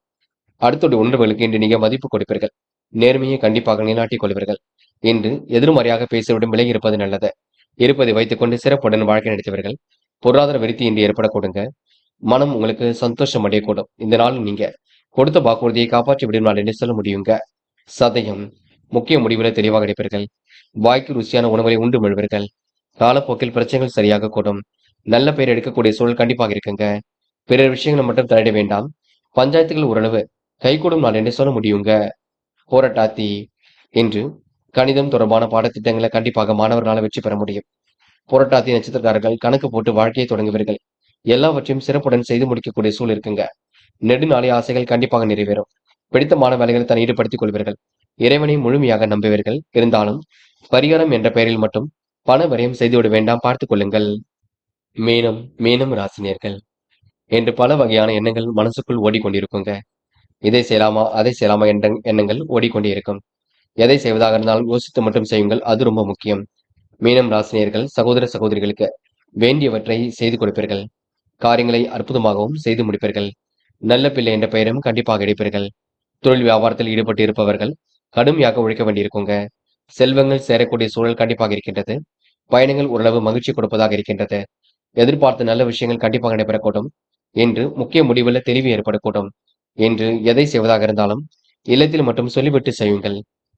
அடுத்தோட உணர்வுகளுக்கு இன்று நீங்க மதிப்பு கொடுப்பீர்கள். நேர்மையை கண்டிப்பாக நிலைநாட்டிக் கொள்வீர்கள். இன்று எதிர்மறையாக பேசிவிடும் விலகி இருப்பது நல்லது. இருப்பதை வைத்துக் கொண்டு சிறப்புடன் வாழ்க்கை நடத்துவீர்கள். பொருளாதார விருத்தி இன்று ஏற்படக்கூடுங்க. மனம் உங்களுக்கு சந்தோஷம் அடையக்கூடும். இந்த நாள் நீங்க கொடுத்த வாக்குறுதியை காப்பாற்றி விடும் நாள் என்று சொல்ல முடியுங்க. சதயம் முக்கிய முடிவுகளை தெளிவாக எடுப்பீர்கள். வாய்க்கு ருசியான உணவுகளை உண்டு மழுவீர்கள். காலப்போக்கில் பிரச்சனைகள் சரியாக கூடும். நல்ல பெயர் எடுக்கக்கூடிய சூழல் கண்டிப்பாக இருக்குங்க. பிறர் விஷயங்களை மட்டும் தலையிட வேண்டாம். பஞ்சாயத்துகள் ஓரளவு கைகூடும் நாள் என்று சொல்ல முடியுங்க. போராட்டாத்தி என்று கணிதம் தொடர்பான பாடத்திட்டங்களை கண்டிப்பாக மாணவர்களால் வெற்றி பெற முடியும். புரட்டாதி நட்சத்திரக்காரர்கள் கணக்கு போட்டு வாழ்க்கையை தொடங்குவீர்கள். எல்லாவற்றையும் சிறப்புடன் செய்து முடிக்கக்கூடிய சூழல் இருக்குங்க. நெடுநாளை ஆசைகள் கண்டிப்பாக நிறைவேறும். பிடித்தமான வேலைகளை தன் ஈடுபடுத்திக் கொள்வீர்கள். இறைவனை முழுமையாக நம்புவீர்கள். இருந்தாலும் பரிகாரம் என்ற பெயரில் மட்டும் பண விரயம் செய்துவிட வேண்டாம், பார்த்துக் கொள்ளுங்கள். மீனம் ராசினியர்கள் என்று பல வகையான எண்ணங்கள் மனசுக்குள் ஓடிக்கொண்டிருக்குங்க. இதை செய்யலாமா அதை செய்யலாமா என்ற எண்ணங்கள் ஓடிக்கொண்டே இருக்கும். எதை செய்வதாக இருந்தாலும் யோசித்து மட்டும் செய்யுங்கள். அது ரொம்ப முக்கியம். மீனம் ராசினியர்கள் சகோதர சகோதரிகளுக்கு வேண்டியவற்றை செய்து கொடுப்பீர்கள். காரியங்களை அற்புதமாகவும் செய்து முடிப்பீர்கள். நல்ல பிள்ளை என்ற பெயரும் கண்டிப்பாக எடுப்பீர்கள். தொழில் வியாபாரத்தில் ஈடுபட்டு இருப்பவர்கள் கடுமையாக உழைக்க வேண்டியிருக்குங்க. செல்வங்கள் சேரக்கூடிய சூழல் கண்டிப்பாக இருக்கின்றது. பயணங்கள் ஓரளவு மகிழ்ச்சி கொடுப்பதாக இருக்கின்றது. எதிர்பார்த்த நல்ல விஷயங்கள் கண்டிப்பாக நடைபெறக்கூடும். என்று முக்கிய முடிவுல தெளிவு ஏற்படக்கூடும். என்று எதை செய்வதாக இருந்தாலும் இல்லத்தில் மட்டும் சொல்லிவிட்டு செய்யுங்கள்.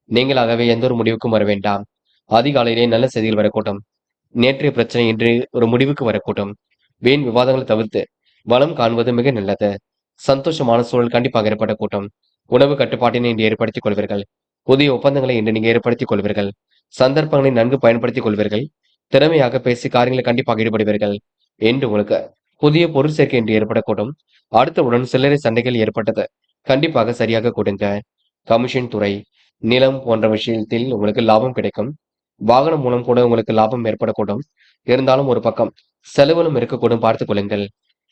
நீங்களாகவே எந்த ஒரு முடிவுக்கும் வர வேண்டாம். அதிகாலையிலே நல்ல செய்திகள் வரக்கூடும். நேற்றைய பிரச்சனை இன்று ஒரு முடிவுக்கு வரக்கூடும். வீண் விவாதங்களை தவிர்த்து வளம் காண்பது மிக நல்லது. சந்தோஷமான சூழல் கண்டிப்பாக ஏற்படக்கூடும். உணவு கட்டுப்பாட்டினை இன்று ஏற்படுத்திக் கொள்வீர்கள். புதிய ஒப்பந்தங்களை இன்று நீங்க ஏற்படுத்திக் கொள்வீர்கள். சந்தர்ப்பங்களை நன்கு பயன்படுத்திக் கொள்வீர்கள். திறமையாக பேசி காரியங்களை கண்டிப்பாக ஈடுபடுவீர்கள். என்று உங்களுக்கு புதிய பொருள் சேர்க்கை இன்று ஏற்படக்கூடும். அடுத்தவுடன் சில்லறை சண்டைகள் ஏற்பட்டது கண்டிப்பாக சரியாக கொடுங்க. கமிஷன் துறை, நிலம் போன்ற விஷயத்தில் உங்களுக்கு லாபம் கிடைக்கும். வாகனம் மூலம் கூட உங்களுக்கு லாபம் ஏற்படக்கூடும். இருந்தாலும் ஒரு பக்கம் செலவுகளும் இருக்கக்கூடும், பார்த்துக் கொள்ளுங்கள்.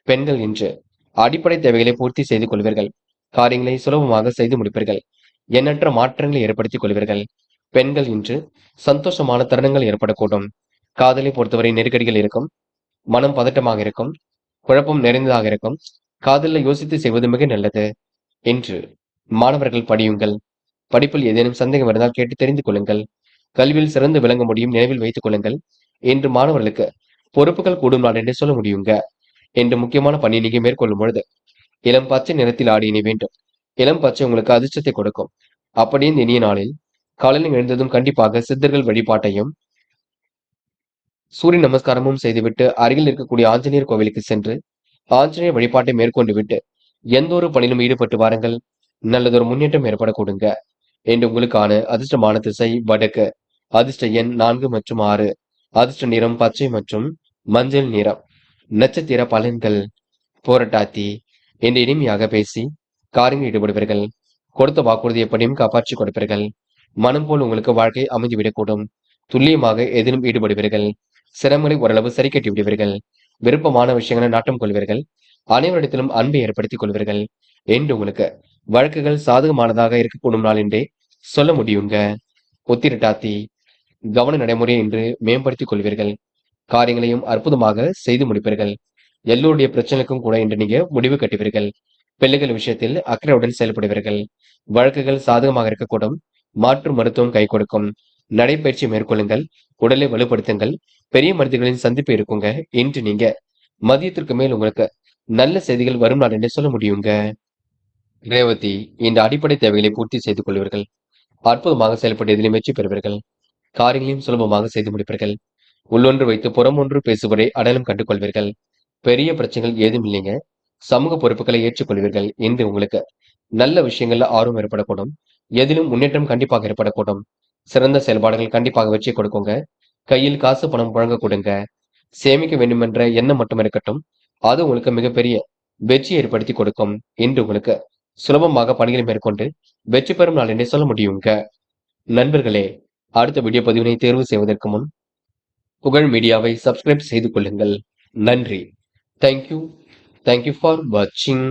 பெண்கள் இன்று அடிப்படை தேவைகளை பூர்த்தி செய்து கொள்வீர்கள். காரியங்களை சுலபமாக செய்து முடிப்பீர்கள். எண்ணற்ற மாற்றங்களை ஏற்படுத்திக் கொள்வீர்கள். பெண்கள் இன்று சந்தோஷமான தருணங்கள் ஏற்படக்கூடும். காதலை பொறுத்தவரை நெருக்கடிகள் இருக்கும். மனம் பதட்டமாக இருக்கும். குழப்பம் நிறைந்ததாக இருக்கும். காதலில் யோசித்து செய்வது மிக நல்லது. என்று மாணவர்கள் படியுங்கள். படிப்பில் ஏதேனும் சந்தேகம் இருந்தால் கேட்டு தெரிந்து கொள்ளுங்கள். கல்வியில் சிறந்து விளங்க முடியும், நினைவில் வைத்துக் கொள்ளுங்கள். என்று மாணவர்களுக்கு பொறுப்புகள் கூடும் நாள் என்று சொல்ல முடியுங்க. என்று முக்கியமான பணியை நீங்க மேற்கொள்ளும் பொழுது இளம் பச்சை நிறத்தில் ஆடி இணை வேண்டும். இளம் பச்சை உங்களுக்கு அதிர்ஷ்டத்தை கொடுக்கும். அப்படியே இந்த இனிய நாளில் காலையில் எழுந்ததும் கண்டிப்பாக சித்தர்கள் வழிபாட்டையும் சூரிய நமஸ்காரமும் செய்துவிட்டு அருகில் இருக்கக்கூடிய ஆஞ்சநேயர் கோவிலுக்கு சென்று ஆஞ்சநேயர் வழிபாட்டை மேற்கொண்டு விட்டு எந்த ஒரு பணியிலும் ஈடுபட்டு வாருங்கள். நல்லதொரு முன்னேற்றம் ஏற்பட கொடுங்க. என்று உங்களுக்கான அதிர்ஷ்டமான திசை வடக்கு. அதிர்ஷ்ட எண் 4 மற்றும் 6. அதிர்ஷ்ட நிறம் பச்சை மற்றும் மஞ்சள் நிறம். நட்சத்திர பலன்கள். போராட்டாத்தி என்று இனிமையாக பேசி காரியங்கள் ஈடுபடுவீர்கள். கொடுத்த வாக்குறுதி எப்படியும் காப்பாற்றி கொடுப்பீர்கள். மனம் போல் உங்களுக்கு வாழ்க்கை அமைந்துவிடக்கூடும். துல்லியமாக எதிலும் ஈடுபடுவீர்கள். சிரமங்களை ஓரளவு சரி கட்டி விடுவீர்கள். விருப்பமான விஷயங்களை நாட்டம் கொள்வீர்கள். அனைவரிடத்திலும் அன்பை ஏற்படுத்திக் கொள்வீர்கள். என்று உங்களுக்கு வழக்குகள் சாதகமானதாக இருக்கக்கூடும் நாள் என்றே சொல்ல முடியுங்க. உத்திரட்டாத்தி கவன நடைமுறை என்று மேம்படுத்திக் கொள்வீர்கள். காரியங்களையும் அற்புதமாக செய்து முடிப்பீர்கள். எல்லோருடைய பிரச்சனைக்கும் கூட இன்று நீங்க முடிவு கட்டுவீர்கள். பிள்ளைகள் விஷயத்தில் அக்கறையுடன் செயல்படுவீர்கள். வழக்குகள் சாதகமாக இருக்கக்கூடும். மாற்று மருத்துவம் கை கொடுக்கும். நடைப்பயிற்சி மேற்கொள்ளுங்கள். உடலை வலுப்படுத்துங்கள். பெரிய மனிதர்களின் சந்திப்பு இருக்குங்க. இன்று நீங்க மதியத்திற்கு மேல் உங்களுக்கு நல்ல செய்திகள் வரும் நாள் என்று சொல்ல முடியுங்க. ரேவதி, இந்த அடிப்படை தேவைகளை பூர்த்தி செய்து கொள்வீர்கள். அற்புதமாக செயல்பட்டு எதிலும் வெற்றி பெறுவீர்கள். காரியங்களையும் சுலபமாக செய்து முடிப்பீர்கள். உள்ளொன்று வைத்து புறமொன்று பேசுவதை அடையாளம் கண்டு கொள்வீர்கள். பெரிய பிரச்சனைகள் ஏதும் இல்லைங்க. சமூக பொறுப்புகளை ஏற்றுக்கொள்வீர்கள். இன்று உங்களுக்கு நல்ல விஷயங்கள்ல ஆர்வம் ஏற்படக்கூடும். எதிலும் முன்னேற்றம் கண்டிப்பாக ஏற்படக்கூடும். சிறந்த செயல்பாடுகள் கண்டிப்பாக வெற்றி கொடுக்குங்க. கையில் காசு பணம் புழங்க கொடுங்க. சேமிக்க வேண்டும் என்ற எண்ணம் மட்டும் இருக்கட்டும். அது உங்களுக்கு மிகப்பெரிய வெற்றி ஏற்படுத்தி கொடுக்கும். இன்று உங்களுக்கு சுலபமாக பணிகளை மேற்கொண்டு வெற்றி பெறும் நாள் என்றே சொல்ல முடியுங்க. நண்பர்களே, அடுத்த வீடியோ பதிவினை தேர்வு செய்வதற்கு முன் புகழ் மீடியாவை சப்ஸ்கிரைப் செய்து கொள்ளுங்கள். நன்றி. தேங்க்யூ. தேங்க்யூ ஃபார் வாட்சிங்.